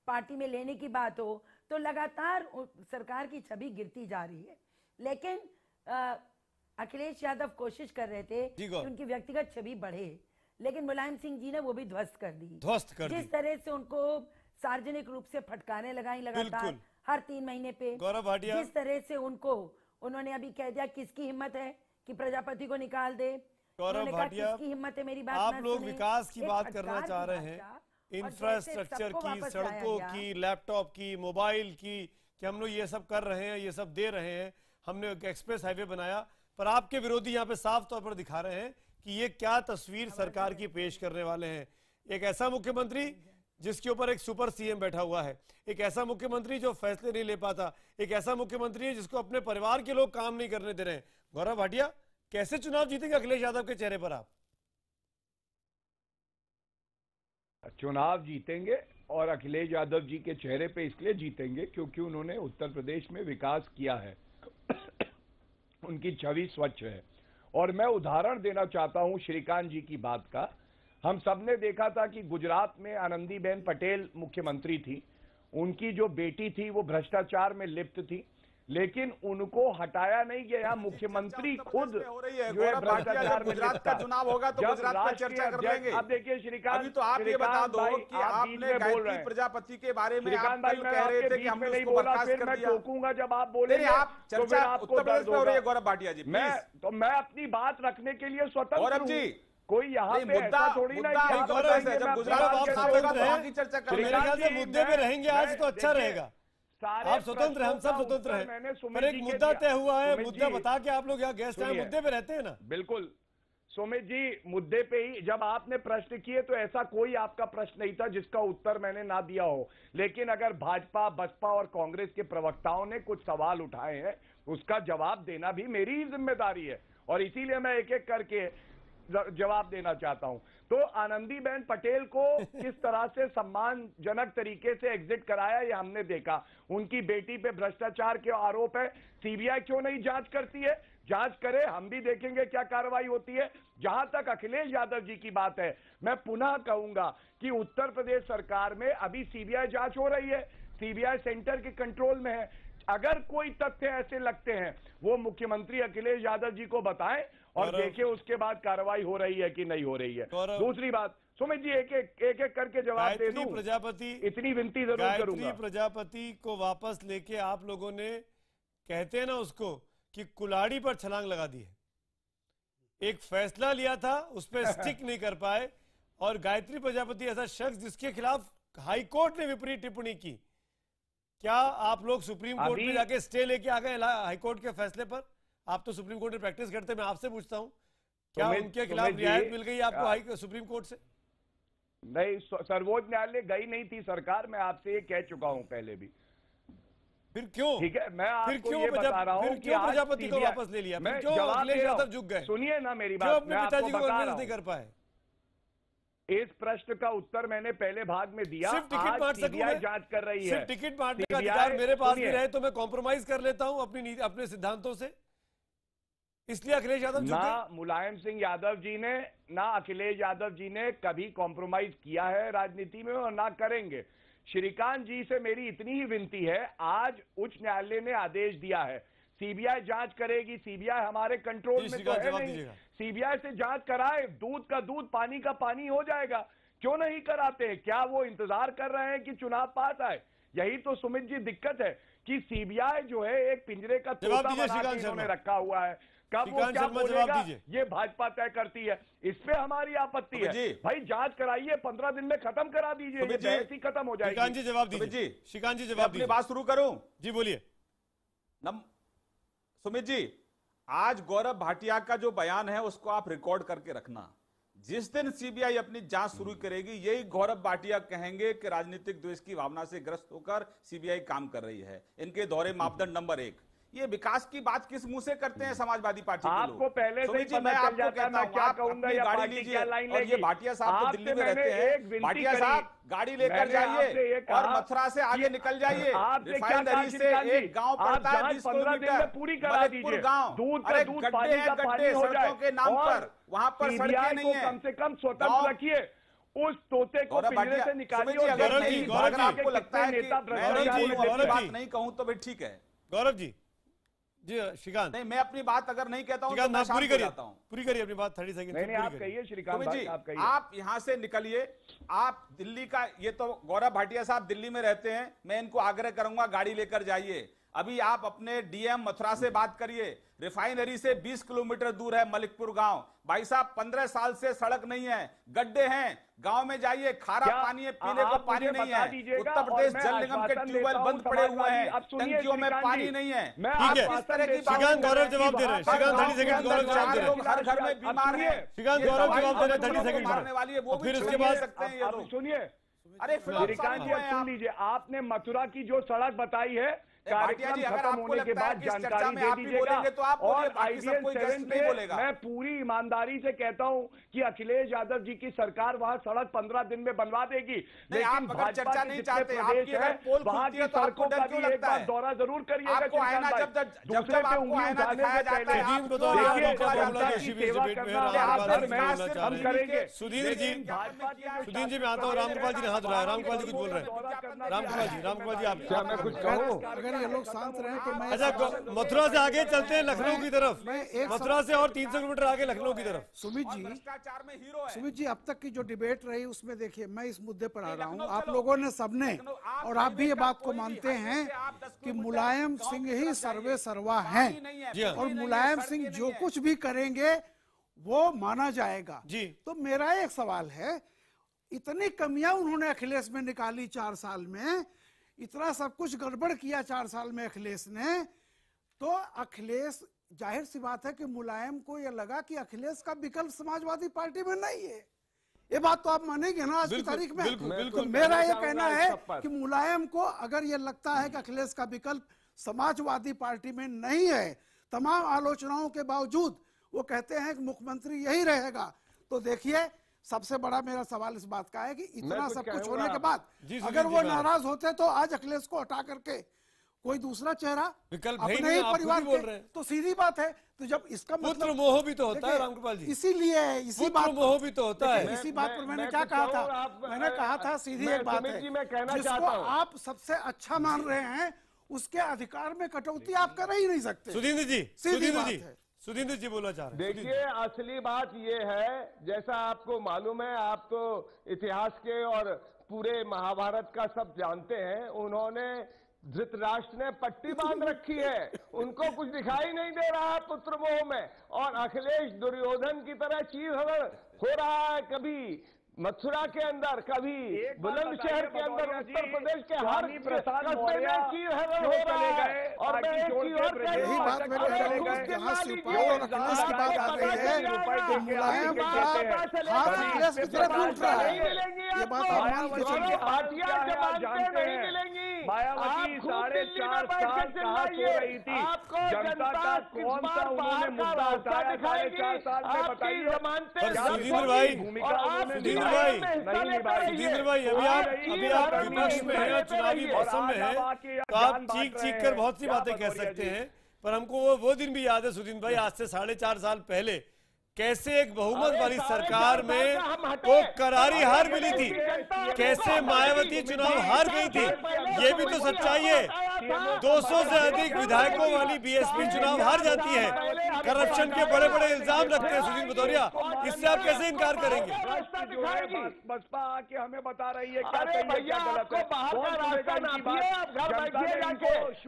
पार्टी में लेने की बात हो तो लगातार सरकार की छवि गिरती जा रही है। लेकिन अखिलेश यादव कोशिश कर रहे थे कि उनकी व्यक्तिगत छवि बढ़े, लेकिन मुलायम सिंह जी ने वो भी ध्वस्त कर दी। जिस तरह से उनको सार्वजनिक रूप से फटकारें लगाई लगातार हर 3 महीने पे, जिस तरह से उन्होंने अभी कह दिया किसकी हिम्मत है कि प्रजापति को निकाल दे। गौरव भाटिया, किसकी हिम्मत है, मेरी बात आप लोग विकास की बात करना चाह रहे हैं, इंफ्रास्ट्रक्चर की, सड़कों की, लैपटॉप की, मोबाइल की, कि हम लोग ये सब कर रहे हैं, ये सब दे रहे हैं, हमने एक एक्सप्रेस हाईवे बनाया, पर आपके विरोधी यहाँ पे साफ तौर पर दिखा रहे हैं कि ये क्या तस्वीर सरकार की पेश करने वाले हैं। एक ऐसा मुख्यमंत्री जिसके ऊपर एक सुपर सीएम बैठा हुआ है, एक ऐसा मुख्यमंत्री जो फैसले नहीं ले पाता, एक ऐसा मुख्यमंत्री है जिसको अपने परिवार के लोग काम नहीं करने दे रहे हैं। गौरव भाटिया, कैसे चुनाव जीतेंगे अखिलेश यादव के चेहरे पर आप? चुनाव जीतेंगे और अखिलेश यादव जी के चेहरे पे इसलिए जीतेंगे क्योंकि उन्होंने उत्तर प्रदेश में विकास किया है। उनकी छवि स्वच्छ है। और मैं उदाहरण देना चाहता हूं श्रीकांत जी की बात का। हम सबने देखा था कि गुजरात में आनंदीबेन पटेल मुख्यमंत्री थी, उनकी जो बेटी थी वो भ्रष्टाचार में लिप्त थी, लेकिन उनको हटाया नहीं गया। मुख्यमंत्री खुद जो है भ्रष्टाचार में गुजरात का चुनाव होगा तो गुजरात पर चर्चा कर लेंगे। अब देखिए श्रीकांत, अभी तो आप ये बता दो कि आपने गायत्री प्रजापति के बारे में आप कह रहे थे कि हमने उसको बर्खास्त कर दिया। टोकूंगा जब आप बोलेंगे, आप चर्चा उत्तर प्रदेश में हो रही है। गौरव भाटिया जी, मैं अपनी बात रखने के लिए स्वतंत्र गौरव जी, कोई यहाँ पे ऐसा थोड़ी ना जब गुजरात आप मुद्दे पे रहेंगे आज तो अच्छा रहेगा। आप स्वतंत्र हैं, हम सब स्वतंत्र हैं, पर एक मुद्दा तय हुआ है, मुद्दा बता के आप लोग यहाँ गेस्ट हैं, मुद्दे पे रहते हैं ना। बिल्कुल सुमित जी, मुद्दे पे ही जब आपने प्रश्न किए तो ऐसा कोई आपका प्रश्न नहीं था जिसका उत्तर मैंने ना दिया हो। लेकिन अगर भाजपा, बसपा और कांग्रेस के प्रवक्ताओं ने कुछ सवाल उठाए हैं, उसका जवाब देना भी मेरी ही जिम्मेदारी है, और इसीलिए मैं एक एक करके जवाब देना चाहता हूं। तो आनंदीबेन पटेल को किस तरह से सम्मानजनक तरीके से एग्जिट कराया, ये हमने देखा। उनकी बेटी पे भ्रष्टाचार के आरोप है, सीबीआई क्यों नहीं जांच करती है? जांच करे, हम भी देखेंगे क्या कार्रवाई होती है। जहां तक अखिलेश यादव जी की बात है, मैं पुनः कहूंगा कि उत्तर प्रदेश सरकार में अभी सीबीआई जांच हो रही है, सीबीआई सेंटर के कंट्रोल में है। अगर कोई तथ्य ऐसे लगते हैं, वो मुख्यमंत्री अखिलेश यादव जी को बताएं और देखें उसके बाद कार्रवाई हो रही है कि नहीं हो रही है। दूसरी बात, सुमित जी एक एक करके जवाब दे दूं। प्रजापति, इतनी विनती जरूर करूंगा। गायत्री प्रजापति को वापस लेके आप लोगों ने, कहते हैं ना उसको, कि कुल्हाड़ी पर छलांग लगा दी है। एक फैसला लिया था, उस पर स्टिक नहीं कर पाए, और गायत्री प्रजापति ऐसा शख्स जिसके खिलाफ हाईकोर्ट ने विपरीत टिप्पणी की। क्या आप लोग सुप्रीम कोर्ट में जाके स्टे लेके आ गए हाईकोर्ट के फैसले पर? आप तो सुप्रीम कोर्ट में प्रैक्टिस करते, मैं आपसे पूछता हूं, क्या उनके खिलाफ रियायत मिल गई आपको सुप्रीम कोर्ट से? नहीं, सर्वोच्च न्यायालय गई नहीं थी सरकार, मैं आपसे ये कह चुका हूं पहले भी। फिर क्यों? ठीक है, मैं आपको ये बता रहा हूं कि प्रजापति को वापस ले लिया, मैं क्यों अखिलेश यादव झुक गए? सुनिए ना मेरी क्यों बात, अपने मैं पिताजी आपको को बता कन्विंस रहा नहीं कर हूं। पाए? इस प्रश्न का उत्तर मैंने पहले भाग में दिया। सिर्फ टिकट बांट सकूं मैं? जांच कर रही है। सिर्फ टिकट बांटने का अधिकार मेरे पास भी रहे तो मैं कॉम्प्रोमाइज कर लेता हूं अपने सिद्धांतों से, इसलिए अखिलेश यादव ना मुलायम सिंह यादव जी ने, ना अखिलेश यादव जी ने कभी कॉम्प्रोमाइज किया है राजनीति में, और ना करेंगे। श्रीकांत जी से मेरी इतनी ही विनती है, आज उच्च न्यायालय ने आदेश दिया है, सीबीआई जांच करेगी। सीबीआई हमारे कंट्रोल में तो है नहीं, सीबीआई से जांच कराए, दूध का दूध पानी का पानी हो जाएगा। क्यों नहीं कराते? क्या वो इंतजार कर रहे हैं कि चुनाव पास आए? यही तो सुमित जी दिक्कत है कि सीबीआई जो है एक पिंजरे का तोता बना के इन्होंने रखा हुआ है। कब वो क्या बोलेगा ये भाजपा तय करती है, इस पे हमारी आपत्ति है। भाई जांच कराइए, 15 दिन में खत्म करा दीजिए, ऐसी खत्म हो जाएगी। श्रीकांत जी जवाब दीजिए। श्रीकांत जी जवाब दीजिए। बात शुरू करूं? जी बोलिए। सुमित जी, आज गौरव भाटिया का जो बयान है उसको आप रिकॉर्ड करके रखना। जिस दिन सीबीआई अपनी जांच शुरू करेगी, यही गौरव भाटिया कहेंगे कि राजनीतिक द्वेष की भावना से ग्रस्त होकर सीबीआई काम कर रही है। इनके दौरे मापदंड नंबर 1। ये विकास की बात किस मुंह से करते हैं समाजवादी पार्टी के लोग? आपको पहले से ही पता चल जाता है मैं क्या कहूंगा या पार्टी क्या लाइन लेगी। ये भाटिया साहब तो दिल्ली में रहते हैं, भाटिया साहब गाड़ी लेकर जाइए और मथुरा से आगे निकल जाइए। रिफाइनरी से एक गांव पड़ता है 20 किलोमीटर, पूरी करा दीजिए। गांव, दूध का दूध, पानी का पानी हो जाए, के नाम पर वहां पर सड़कें नहीं है। कम से कम स्वतंत्र रखिए, उस तोते को पिंजरे से निकालिए। अगर आपको लगता है कि मैं बात नहीं कहूं तो भाई ठीक है। गौरव जी, जी श्रीकांत, नहीं मैं अपनी बात अगर नहीं कहता हूं तो मैं पूरी करिए अपनी बात 30 सेकंड। नहीं आप कहिए श्रीकांत भाई, आप कहिए। आप यहां से निकलिए, आप दिल्ली का, ये तो गौरव भाटिया साहब दिल्ली में रहते हैं, मैं इनको आग्रह करूंगा गाड़ी लेकर जाइए। अभी आप अपने डीएम मथुरा से बात करिए। रिफाइनरी से 20 किलोमीटर दूर है मलिकपुर गांव। भाई साहब 15 साल से सड़क नहीं है, गड्ढे हैं। गांव में जाइए, खारा पानी है, पीने को पानी नहीं है। उत्तर प्रदेश जल निगम के ट्यूबवेल बंद पड़े हुए हैं, टंकियों में पानी नहीं है। ठीक है, किस तरह की श्रीकांत गौरव जवाब दे रहे हैं। श्रीकांत 30 सेकंड गौरव जवाब दे रहे हैं। हर घर में बीमार है। श्रीकांत गौरव जवाब दे रहे हैं 30 सेकंड मारने वाली है, वो भी फिर उसके बाद सकते हैं ये लोग। सुनिए, अरे श्रीकांत जी सुन लीजिए, आपने मथुरा की जो सड़क बताई है, कार्यक्रम खत्म होने के बाद जानकारी दे दीजिएगा। तो आप और IBL 7 पे मैं पूरी ईमानदारी से कहता हूं कि अखिलेश यादव जी की सरकार वहां सड़क 15 दिन में बनवा देगी। लेकिन भाजपा के जितने प्रदेश है वहां की सड़कों का भी एक बार दौरा जरूर करिएगा। दूसरे पे उंगली उठाने से पहले हम करेंगे। सुधीर जी मैं आता हूँ। रामगोपाल जी ने हाथ उठाया। रामगोपाल जी कुछ बोल रहे हैं। रामगोपाल जी आप, क्या मैं कुछ कहूँ? ये लोग शांत रहे तो मैं, अच्छा मथुरा से आगे चलते हैं लखनऊ की तरफ। मथुरा से और 300 किलोमीटर आगे लखनऊ की तरफ। सुमित जी अब तक की जो डिबेट रही उसमें देखिए, मैं इस मुद्दे पर आ रहा हूँ। आप लोगों ने सबने, और आप भी ये बात को मानते हैं कि मुलायम सिंह ही सर्वे सर्वा हैं, और मुलायम सिंह जो कुछ भी करेंगे वो माना जाएगा जी। तो मेरा एक सवाल है, इतनी कमियां उन्होंने अखिलेश में निकाली 4 साल में, इतना सब कुछ गड़बड़ किया 4 साल में अखिलेश ने, तो अखिलेश जाहिर सी बात है कि मुलायम को यह लगा कि अखिलेश का विकल्प समाजवादी पार्टी में नहीं है। ये बात तो आप मानेंगे ना आज की तारीख में। तो मेरा ये कहना है कि मुलायम को अगर ये लगता है कि अखिलेश का विकल्प समाजवादी पार्टी में नहीं है, तमाम आलोचनाओं के बावजूद वो कहते हैं कि मुख्यमंत्री यही रहेगा, तो देखिए सबसे बड़ा मेरा सवाल इस बात का है कि इतना सब कुछ होने के बाद अगर वो नाराज होते तो आज अखिलेश को हटा करके कोई दूसरा चेहरा विकल्प अपने ही परिवार के, तो सीधी बात है। तो जब इसका पुत्र मोह भी तो होता है रामकृपाल जी, इसीलिए इसी बात मोह भी तो होता है। इसी बात पर मैंने क्या कहा था, मैंने कहा था सीधी एक बात है, जिसको आप सबसे अच्छा मान रहे हैं उसके अधिकार में कटौती आप कर ही नहीं सकते। सुधींद्र जी, सुधींद्र जी बोला चाह रहे हैं। देखिए असली बात ये है, जैसा आपको मालूम है, आप तो इतिहास के और पूरे महाभारत का सब जानते हैं, उन्होंने धृतराष्ट्र ने पट्टी बांध रखी है, उनको कुछ दिखाई नहीं दे रहा है पुत्र मोह में, और अखिलेश दुर्योधन की तरह चीर हरण हो रहा है, कभी मथुरा के अंदर, कभी बुलंदशहर के अंदर, उत्तर प्रदेश के हर कस्बे में चीर हरण हो रहा है। और मैं एक चीज और कह रही हूं, मायावती 4.5 साल कहाँ सो रही थी, जनता का कौन सा उन्होंने मुद्दा उठाया 4.5 साल में, बताइए। सुधींद्र भाई, अभी आप विपक्ष में हैं, चुनावी मौसम में हैं, तो आप चीख कर बहुत सी बातें कह सकते हैं, पर हमको वो दिन भी याद है सुधींद्र भाई, आज से 4.5 साल पहले कैसे एक बहुमत वाली सरकार में को करारी हार मिली थी, कैसे मायावती चुनाव हार गई थी, ये भी तो सच्चाई है। 200 से अधिक विधायकों वाली बीएसपी चुनाव हार जाती है, करप्शन के बड़े बड़े इल्जाम लगते हैं। सुधींद्र भदौरिया, इससे आप कैसे इनकार करेंगे? बसपा आके हमें बता रही है क्या सही है क्या गलत है,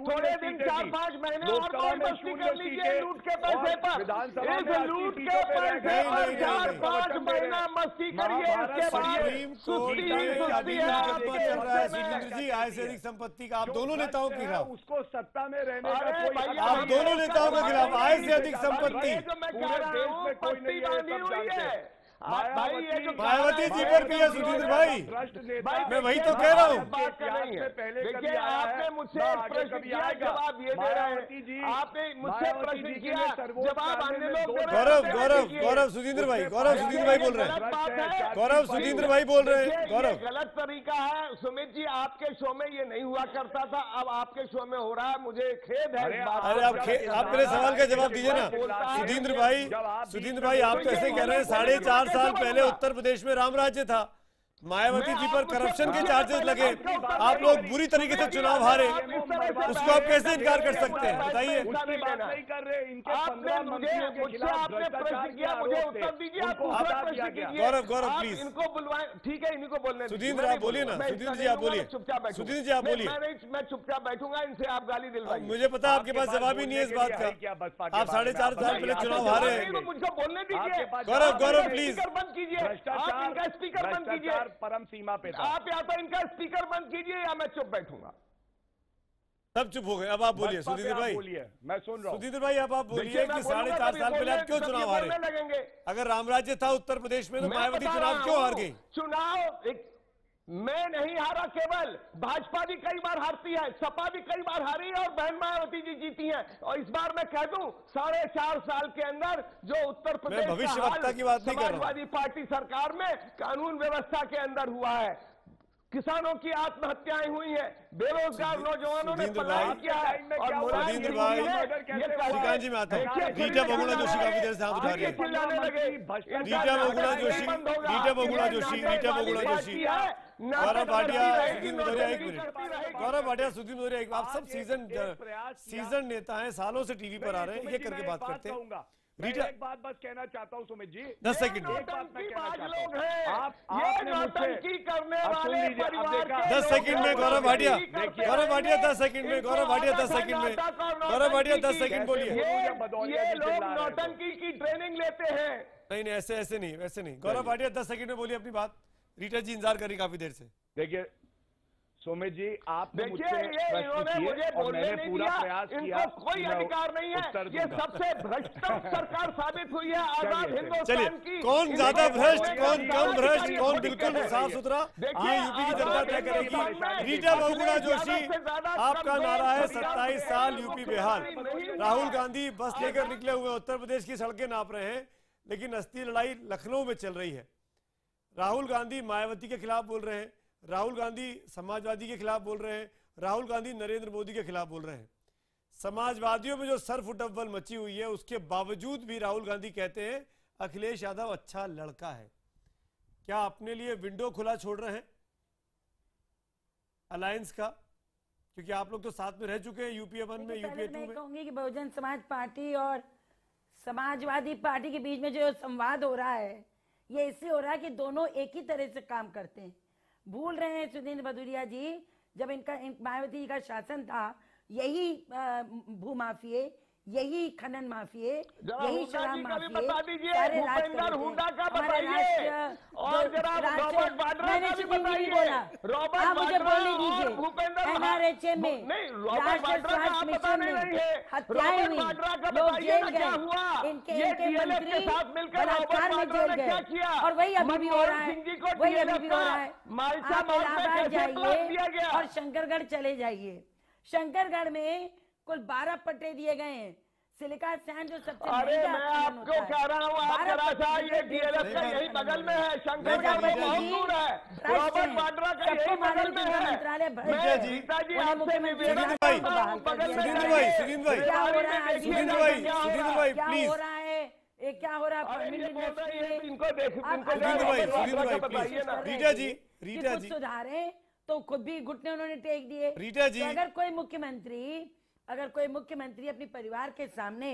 थोड़े दिन 4-5 महीने और कौन मस्ती कर लीजिए लूट के पैसे पर, विधानसभा लूट के पैसे पर 4-5 महीना मस्ती करिए, इसके बाद सुधींद्र जी, आय से अधिक संपत्ति का आप दोनों नेताओं के खिलाफ, उसको सत्ता में रहने का कोई, आप दोनों नेताओं के खिलाफ आय से अधिक संपत्ति, पूरे देश में कोई नहीं है, सब जानते हैं। मायावती जी पर भी है सुधींद्र भाई, मैं वही तो कह रहा हूँ। देखिए आपने मुझसे प्रश्न किया, जवाब ये दे रहे हैं, आपने मुझसे प्रश्न किया, जवाब अन्य लोग दे रहे हैं। गौरव सुधींद्र भाई बोल रहे हैं, गौरव सुधींद्र भाई बोल रहे हैं, गौरव गलत तरीका है। सुमित जी, आपके शो में ये नहीं हुआ करता था, अब आपके शो में हो रहा है, मुझे खेद है। अरे आप मेरे सवाल का जवाब दीजिए ना सुधींद्र भाई, आप तो ऐसे कह रहे हैं 4.5 साल पहले उत्तर प्रदेश में राम राज्य था, मायावती जी पर करप्शन के चार्जेस लगे, आप लोग बुरी तरीके से चुनाव हारे, उसको आप कैसे इनकार कर सकते हैं, बताइए। गौरव प्लीज, इनको बुलवाए, ठीक है, इनको बोलने, सुधींद्र आप बोलिए ना, सुधींद्र जी आप बोलिए, सुधींद्र जी आप बोलिए। मैं चुपचाप बैठूंगा, इनसे आप गाली दिलवाइए। मुझे पता आपके पास जवाब ही नहीं है इस बात का, आप 4.5 साल पहले चुनाव हारे हैं। मुझको बोलने दीजिए, गौरव प्लीज, बंद कीजिए, आप इनका स्पीकर बंद कीजिए, परम सीमा पे था। आप या तो इनका स्पीकर बंद कीजिए या मैं चुप बैठूंगा। सब चुप हो गए, अब आप बोलिए सुधींद्र भाई, मैं सुन रहा हूं। सुधींद्र भाई अब आप बोलिए कि 4.5 साल पहले आप क्यों चुनाव हारे? अगर राम राज्य था उत्तर प्रदेश में तो मायावती चुनाव क्यों हार गई? चुनाव मैं नहीं हारा, केवल भाजपा भी कई बार हारती है, सपा भी कई बार हारी है और बहन मायावती जी जीती हैं। और इस बार मैं कह दूं 4.5 साल के अंदर जो उत्तर प्रदेश भविष्यवक्ता की बात नहीं कर रहा हूं, समाजवादी पार्टी सरकार में कानून व्यवस्था के अंदर हुआ है, किसानों की आत्महत्याएं हुई हैं, बेरोजगार नौजवानों ने पलायन किया है। और सुधींद्र भाई, श्रीकांत जी में आता हूँ, रीटा बहुगुणा जोशी काफी देर से हाथ उठा रही है, रीटा बहुगुणा जोशी, गौरव भाटिया, सुधींद्र भदौरिया, एक मिनट, गौरव भाटिया, सुधींद्र भदौरिया, आप सब सीजन नेता हैं, सालों से टीवी पर आ रहे हैं, ये करके बात करते हैं। रीटा, एक बात बस कहना चाहता हूं सुमित जी, 10 सेकंड, आपने मुझसे 10 सेकंड में गौरव भाटिया 10 सेकंड में, गौरव भाटिया 10 सेकंड में, गौरव भाटिया 10 सेकंड बोलिए। ये लोग नौटंकी की ट्रेनिंग लेते हैं। नहीं ऐसे नहीं, गौरव भाटिया 10 सेकंड में बोलिए अपनी बात। रीटा जी इंतजार कर रही काफी देर से। देखिए सुमित जी, आपने देखिए, मुझसे ये प्रश्न इन्होंने किए मुझे और बोलने मैंने नहीं पूरा दिया। प्रयास किया इनको कोई कि मैं अधिकार नहीं है। उत्तर ये दूंगा। सबसे भ्रष्टतम सरकार साबित हुई है आजाद चलिए, हिंदुस्तान की। कौन ज्यादा भ्रष्ट, कौन कम भ्रष्ट, देखिए, कौन बिल्कुल साफ सुथरा, ये यूपी की जनता तय करेगी। रीटा बहुगुणा जोशी, आपका नारा है 27 साल यूपी बेहाल। राहुल गांधी बस लेकर निकले हुए उत्तर प्रदेश की सड़कें नाप रहे हैं, लेकिन असली लड़ाई लखनऊ में चल रही है। राहुल गांधी मायावती के खिलाफ बोल रहे हैं, राहुल गांधी समाजवादी के खिलाफ बोल रहे हैं, राहुल गांधी नरेंद्र मोदी के खिलाफ बोल रहे हैं। समाजवादियों में जो सरफुटअव्वल मची हुई है, उसके बावजूद भी राहुल गांधी कहते हैं अखिलेश यादव अच्छा लड़का है। क्या अपने लिए विंडो खुला छोड़ रहे हैं अलायंस का? क्योंकि आप लोग तो साथ में रह चुके हैं यूपीए 1 में, यूपीए 2 में। कहूंगी कि बहुजन समाज पार्टी और समाजवादी पार्टी के बीच में जो संवाद हो रहा है, ये इसलिए हो रहा है कि दोनों एक ही तरह से काम करते हैं। भूल रहे हैं सुदीन भदौरिया जी, जब मायावती जी का शासन था, यही भूमाफिये, यही खनन माफिये, यही शराब माफिये, सारे राज कर हुड्डा का हमारे बताइए, और जरा रॉबर्ट वाड्रा का भी बताइए। आप मुझे बोलने दीजिए। NRHA में, नहीं, रॉबर्ट राष्ट्रीय वाड्रा का आप स्वास्थ्य बताने मिशन नहीं में है। हत्याएं रॉबर्ट वाड्रा का हुई, लोग बताइए जेल ना क्या गए, हुआ। इनके ये इनके DLF के मंत्री साथ मिलकर बलात्कार रॉबर्ट में वाड्रा जेल ने क्या गए, किया? और वही अभी भी हो रहा है, मनमोहन सिंह जी को वही DLF अभी भी हो रहा है। मालसा आप मार्ग में इलाहाबाद कैसे तलाक दिया जाइए गया? और शंकरगढ़ चले जाइए। शंकरगढ़ में कुल 12 पट्टे दिए गए हैं। सिलिका सैंड जो सबसे अरे महंगा मैं खनन आपको होता है, कह रहा हूँ, आप 12 जरा सा पट्टे ये दिए, DLF का 150 यही बगल में है, शंकरगढ़ रीटा में बहुत जी, दूर है। भ्रष्ट रॉबर्ट हैं। वाड्रा का सबको यही मालूम बगल में कि है। मंत्रालय भ्रष्ट मैं है। रीता जी उन्हें आपसे मुख्यमंत्री निवेदन बना करता के बहाल हूँ, कर बगल दिया में जाए। सुधींद्र भाई, सुधींद्र भाई, क्या हो रहा है? सुधींद्र भाई, क्या हो रहा है? सुधींद्र भाई, क्या प्लीज। हो रहा है? ये क्या हो रहा है? अरे ये परमिट बोल रहे इंडस्ट्री हैं, में इनको देख, आप इनको सुधींद्र भाई, रॉबर्ट सुधींद्र वाड्रा भाई, का बताइए ना। रीटा जी, कि रीटा कुछ जी, सुधारे तो खुद भी घुटने उन्होंने टेक दिए। रीटा जी। तो अगर कोई मुख्यमंत्री अपने परिवार के सामने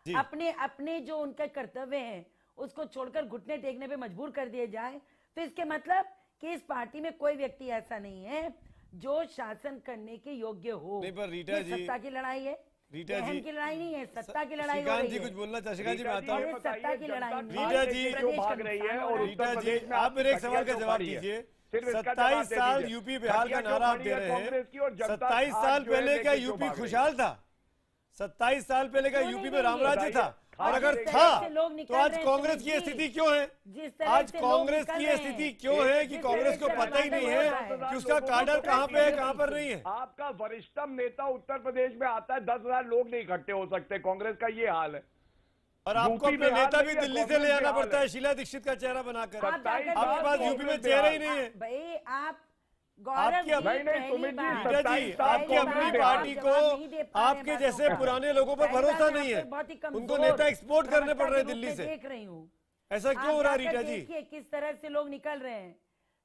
अपने अपने जो उनके कर्तव्य हैं उसको छोड़कर घुटने टेकने पे मजबूर कर दिए जाए, तो इसके मतलब कि इस पार्टी में कोई व्यक्ति ऐसा नहीं है जो शासन करने के योग्य हो। नहीं, पर रीटा ये जी, सत्ता की लड़ाई है, रीटा बहन जी, की लड़ाई नहीं है, सत्ता की लड़ाई हो श्रीकांत रही जी है। कुछ बोलना चाहे? श्रीकांत जी मैं आता और हूँ। ये सत्ता की लड़ाई में रीटा जी, प्रदेश जो का भाग रही है नुकसान हो और रहा है। रीटा उत्तर जी, प्रदेश में आप मेरे एक आपकी सवाल का घटिया जवाब जो फाड़ी है, दीजिए। सिर्फ इसका 27 जवाब दे साल दीजिए। यूपी बिहार का घटिया जो नारा आप फाड़ी दे है रहे हैं, कांग्रेस की, और जनता 27 आज साल जो है पहले लेके क्या जो यूपी भाग रही है। खुशहाल था? 27 साल पहले क्या क्यों यूपी नहीं में राम राज्य देंगे? था? और आज अगर जिस था तरह से लोग निकल तो आज रहे हैं, कांग्रेस की सुमित जी, स्थिति क्यों है? जिस तरह आज से लोग कांग्रेस निकल की रहे स्थिति हैं, क्यों है कि जिस कांग्रेस को तरह से पता ही नहीं है समाधान कि उसका कार्डर कहाँ पे है, कहाँ पर नहीं है? आपका वरिष्ठतम नेता उत्तर प्रदेश में आता है, 10,000 लोग नहीं इकट्ठे हो सकते। कांग्रेस का ये हाल है। और आपको यूपी अपने में नेता हाल भी नहीं है, दिल्ली से कांग्रेस ले में आना हाल पड़ता है है। शीला दीक्षित का चेहरा बनाकर। आप जाकर आपके पास देखिए। यूपी में चेहरा ही नहीं है। भाई आप आपकी गौरव नहीं, नहीं, सुमित जी, रीटा जी, 27 साल आपकी को अपनी हमने पार्टी जवाब को नहीं दे पा रहे आपके हैं जैसे बातों का। पुराने लोगों पर पहली भरोसा बात नहीं मैं है, आपको बहुत ही उनको कमजोर नेता एक्सपोर्ट करने पड़ रहे हैं प्रवक्ता के दिल्ली रूप से। में देख रही हूँ। ऐसा क्यों हो रहा है रीटा जी? देखिए किस तरह से लोग निकल रहे हैं।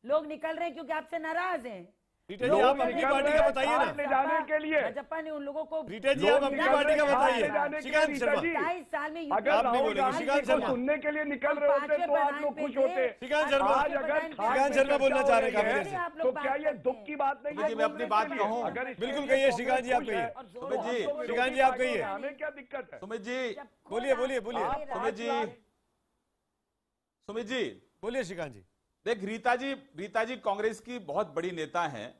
लोग निकल रहे हैं क्योंकि आपसे नाराज हैं। रीटा जी, आप अपनी पार्टी का बताइए ना। ले जाने के लिए भाजपा ने उन लोगों को रीटा जी, आप अपनी पार्टी का बताइए। श्रीकांत शर्मा, 27 साल में अगर आप नहीं राहुल बोलेंगे, गांधी श्रीकांत को शर्मा। सुनने के लिए निकल रहे होते तो आज लोग खुश होते। श्रीकांत शर्मा, आज अगर श्रीकांत शर्मा बोलना चाह रहे हैं काफी देर से। आप तो लोग क्या ये दुख की बात नहीं है? जी, मैं अपनी बात कहूं। अगर इसके बिल्कुल लिए कहिए, कांग्रेस श्रीकांत जी, आप खुश कहिए। है, सुमित जी, तो श्रीकांत जी, आप कहिए। हमें क्या दिक्कत है? सुमित जी, बोलिए बोलिए बोलिए सुमित जी, सुमित जी, बोलिए श्रीकांत जी। देख रीता जी कांग्रेस की बहुत बड़ी नेता हैं,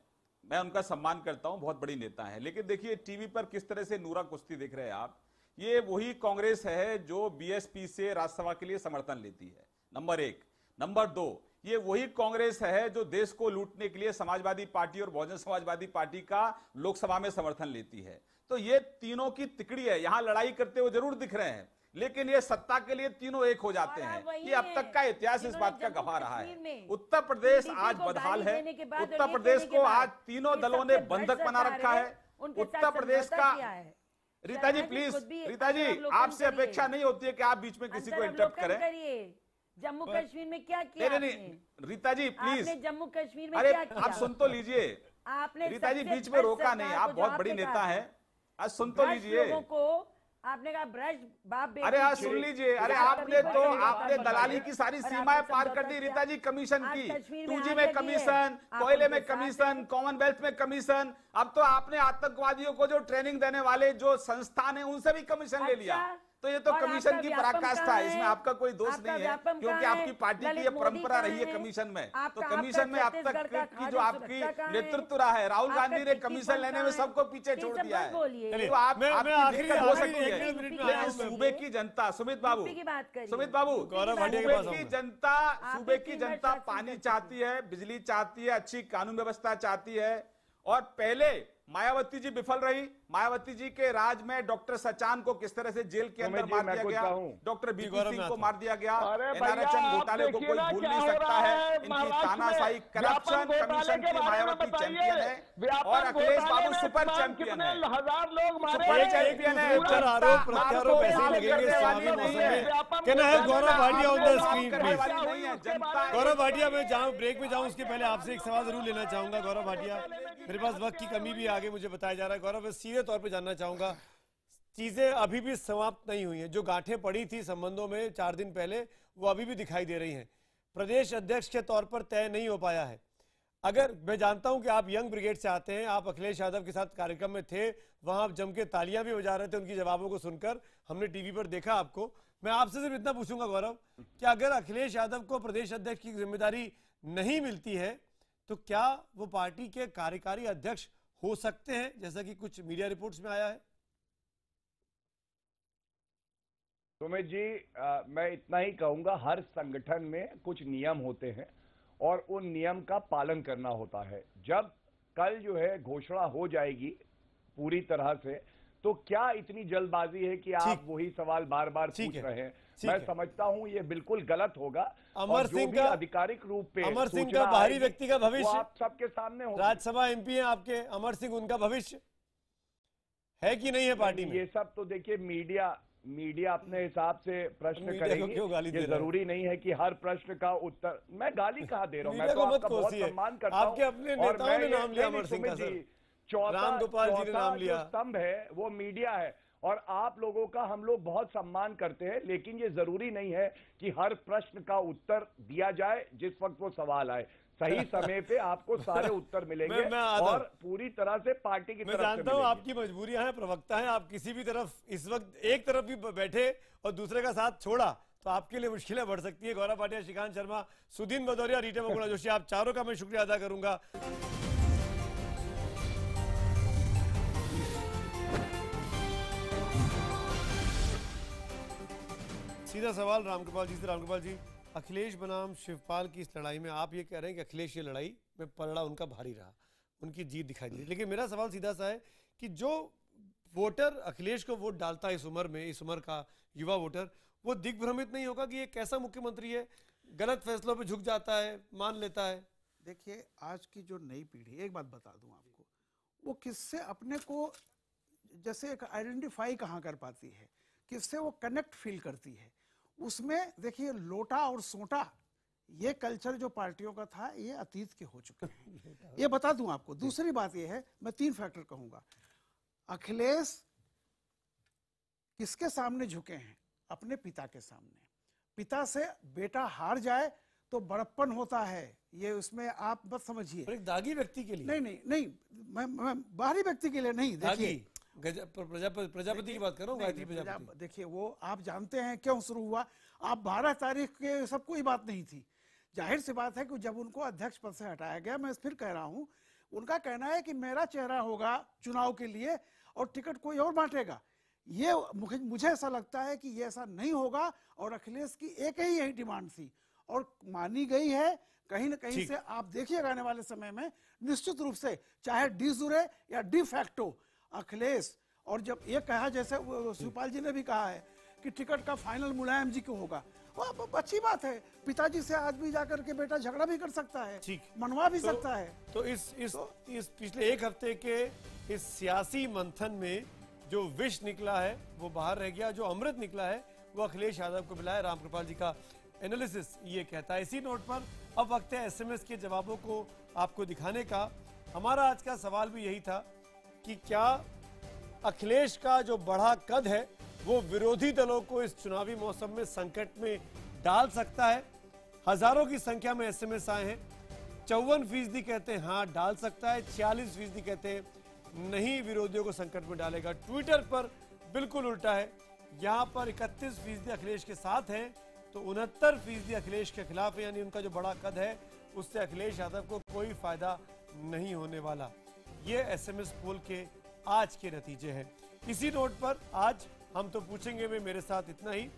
मैं उनका सम्मान करता हूं, बहुत बड़ी नेता हैं। लेकिन देखिए टीवी पर किस तरह से नूरा कुश्ती देख रहे हैं आप। ये वही कांग्रेस है जो बीएसपी से राज्यसभा के लिए समर्थन लेती है, नंबर 1। नंबर 2, ये वही कांग्रेस है जो देश को लूटने के लिए समाजवादी पार्टी और बहुजन समाजवादी पार्टी का लोकसभा में समर्थन लेती है। तो ये तीनों की तिकड़ी है, यहां लड़ाई करते हुए जरूर दिख रहे हैं, लेकिन ये सत्ता के लिए तीनों एक हो जाते हैं। ये अब तक का इतिहास इस बात का गवाह रहा है। उत्तर प्रदेश आज बदहाल है। उत्तर प्रदेश को आज तीनों दलों ने बंधक बना रखा है। उत्तर प्रदेश का, रीता जी प्लीज, रीता जी आपसे अपेक्षा नहीं होती है कि आप बीच में किसी को इंटरप्ट करें। जम्मू कश्मीर में क्या किया? नहीं, रीता जी प्लीज, आपने जम्मू कश्मीर में अरे क्या किया? आप सुन तो लीजिए। आपने रीता जी सबसे बीच में भ्रष्ट रोका नहीं, सरकार आप को जो बहुत आपने बड़ी कहा नेता था, हैं, आज सुन तो भ्रष्ट लीजिए। लोगों को आपने कहा भ्रष्ट बाप बेटी अरे आज की। सुन लीजिए। अरे आप आपने कभी तो कोई आपने बात दलाली बताइए। की सारी और सीमाएं आपने पार समझौता कर दी किया। रीता जी कमीशन आज की। कश्मीर में 2G आग में लगी है। कमीशन, आप कोयले उनके में साथ कमीशन, हैं। कॉमनवेल्थ में कमीशन। अब तो आपने आतंकवादियों को जो ट्रेनिंग देने वाले जो संस्थान है उनसे भी कमीशन ले लिया। तो ये तो और कमीशन आपका की व्यापम पराकाष्ठा कहाँ है, इसमें है? आपका कोई दोष आपका नहीं है, व्यापम क्योंकि कहाँ है? आपकी पार्टी की ललित ये मोदी परंपरा कहाँ रही है है? कमीशन में। तो आपका कमीशन में अब तक छत्तीसगढ़ का की खाद्य जो आपकी सुरक्षा कहाँ है? नेतृत्व रहा है, राहुल आपका गांधी ने चिट्ठी कमीशन फंड लेने कहाँ में है? सबको पीछे ये छोड़ सब दिया मत है। बोलिए। तो आप मैं आपकी आखिरी दिक्कत हो सकती एक है, मिनट में लेकिन आऊं मैं। सूबे की जनता, सुमित बाबू, यूपी की बात करिए। सुमित बाबू, यूपी की गौरव बात भाटिया के सूबे पास करिए। की आऊंगा। जनता, आप सूबे ही की 3 जनता मिनट पानी बात चाहती है, बिजली चाहती है, अच्छी कानून व्यवस्था चाहती है। और पहले मायावती जी विफल रही। मायावती जी के राज में डॉक्टर सचान को किस तरह से जेल के अंदर मार दिया गया, डॉक्टर बीपी सिंह को मार दिया गया, एनआरएचएम घोटाले को कोई भूल नहीं सकता है। इनकी तानाशाही, करप्शन, कमीशन की मायावती चैंपियन है और अखिलेश बाबू सुपर चैंपियन है। हजार लोग सुपर चैंपियन है। आरोप प्रत्यारोप ऐसे ही लगेंगे स्वामी मौसम में। कहना है Gaurav Bhatia on the screen please. Gaurav Bhatia, मैं जाऊं ब्रेक में जाऊं उसके पहले आपसे एक सवाल जरूर लेना चाहूंगा। गौरव भाटिया, मेरे पास वक्त की कमी भी आगे मुझे बताया जा रहा है। गौरव, मैं सीधे तौर पे जानना चाहूंगा, चीजें अभी भी समाप्त नहीं हुई हैं। जो गांठें पड़ी थी संबंधों में 4 दिन पहले, वो अभी भी दिखाई दे रही हैं। प्रदेश अध्यक्ष के तौर पर तय नहीं हो पाया है। अगर मैं जानता हूं कि आप यंग ब्रिगेड से आते हैं, आप अखिलेश यादव के साथ कार्यक्रम में थे, वहां आप जम के तालियां भी बजा रहे थे उनकी जवाबों को सुनकर, हमने टीवी पर देखा आपको। मैं आपसे सिर्फ इतना पूछूंगा गौरव, कि अगर अखिलेश यादव को प्रदेश अध्यक्ष की जिम्मेदारी नहीं मिलती है, तो क्या वो पार्टी के कार्यकारी अध्यक्ष हो सकते हैं, जैसा कि कुछ मीडिया रिपोर्ट्स में आया है? सुमित जी, मैं इतना ही कहूंगा, हर संगठन में कुछ नियम होते हैं और उन नियम का पालन करना होता है। जब कल जो है घोषणा हो जाएगी पूरी तरह से, तो क्या इतनी जल्दबाजी है कि आप वही सवाल बार बार पूछ रहे हैं? मैं समझता हूं ये बिल्कुल गलत होगा। अमर सिंह का आधिकारिक रूप पे, अमर सिंह का बाहरी व्यक्ति का भविष्य आप सबके सामने होगा। राज्यसभा एमपी हैं आपके अमर सिंह, उनका भविष्य है कि नहीं है पार्टी में? ये सब तो देखिए मीडिया अपने हिसाब से प्रश्न करेगी। ये जरूरी नहीं है कि हर प्रश्न का उत्तर मैं गाली कहाँ दे रहा हूँ। मैं तो आपका बहुत सम्मान करता हूँ। आपके अपने नेताओं ने नाम लिया अमर सिंह का सर। राम गोपाल जी ने नाम लिया। स्तंभ है वो मीडिया है और आप लोगों का हम लोग बहुत सम्मान करते हैं, लेकिन ये जरूरी नहीं है कि हर प्रश्न का उत्तर दिया जाए जिस वक्त वो सवाल आए। सही समय पे आपको सारे उत्तर मिलेंगे और पूरी तरह से पार्टी की तरफ से। मैं जानता हूं आपकी मजबूरियां हैं, प्रवक्ता हैं आप, किसी भी तरफ इस वक्त एक तरफ भी बैठे और दूसरे का साथ छोड़ा तो आपके लिए मुश्किलें बढ़ सकती है। गौरव भाटिया, श्रीकांत शर्मा, सुदीन भदौरिया, रीटा बहुगुणा जोशी, आप चारों का मैं शुक्रिया अदा करूंगा। सीधा सवाल रामगोपाल जी से। रामगोपाल जी, अखिलेश बनाम शिवपाल की इस लड़ाई में आप ये कह रहे हैं कि अखिलेश ये लड़ाई में पलड़ा उनका भारी रहा, उनकी जीत दिखाई दी, लेकिन मेरा सवाल सीधा सा है कि जो वोटर अखिलेश को वोट डालता है इस उम्र में, इस उम्र का युवा वोटर, वो दिग्भ्रमित नहीं होगा कि ये कैसा मुख्यमंत्री है, गलत फैसलों पे झुक जाता है, मान लेता है? देखिए, आज की जो नई पीढ़ी, एक बात बता दूं आपको, वो किससे अपने को जैसे एक आइडेंटिफाई कहाँ कर पाती है, किससे वो कनेक्ट फील करती है। उसमें देखिए, लोटा और सोटा ये कल्चर जो पार्टियों का था, ये अतीत के हो चुके हैं। ये बता दूं आपको। दूसरी बात ये है, मैं 3 फैक्टर कहूंगा। अखिलेश किसके सामने झुके हैं? अपने पिता के सामने। पिता से बेटा हार जाए तो बड़प्पन होता है, ये उसमें आप मत समझिए। एक दागी व्यक्ति के लिए नहीं, मैं बाहरी व्यक्ति के लिए नहीं। देखिए, प्रजापति की बात कर रहा हूँ, गायत्री प्रजापति। देखिए, वो आप जानते हैं क्यों शुरू हुआ। आप 12 तारीख के सब कोई बात नहीं थी। जाहिर सी बात है कि जब उनको अध्यक्ष पद से हटाया गया, मैं फिर कह रहा हूं, उनका कहना है कि मेरा चेहरा होगा चुनाव के लिए और टिकट कोई और बांटेगा। ये मुझे ऐसा लगता है कि ये ऐसा नहीं होगा और अखिलेश की एक ही यही डिमांड थी और मानी गई है। कहीं न कहीं से आप देखिएगा आने वाले समय में निश्चित रूप से, चाहे डी जुरे या डी फैक्टो, अखिलेश। और जब ये कहा, जैसे शिवपाल जी ने भी कहा है कि टिकट का फाइनल मुलायम जी को होगा, वो अच्छी बात है। पिताजी से आज भी जाकर के बेटा झगड़ा भी कर सकता है, मनवा भी सकता है। तो इस पिछले 1 हफ्ते के इस सियासी मंथन में जो विष निकला है वो बाहर रह गया, जो अमृत निकला है वो अखिलेश यादव को मिला है। रामकृपाल जी का एनालिसिस ये कहता है। इसी नोट पर अब वक्त है एसएमएस के जवाबों को आपको दिखाने का। हमारा आज का सवाल भी यही था कि क्या अखिलेश का जो बढ़ा कद है वो विरोधी दलों को इस चुनावी मौसम में संकट में डाल सकता है? हजारों की संख्या में एसएमएस आए हैं। 54% कहते हैं हाँ डाल सकता है, 46% कहते हैं नहीं, विरोधियों को संकट में डालेगा। ट्विटर पर बिल्कुल उल्टा है, यहाँ पर 31% अखिलेश के साथ हैं, तो 69% अखिलेश के खिलाफ है, यानी उनका जो बड़ा कद है उससे अखिलेश यादव को कोई फायदा नहीं होने वाला। ये SMS पोल के आज के नतीजे हैं। इसी नोट पर आज हम तो पूछेंगे में मेरे साथ इतना ही।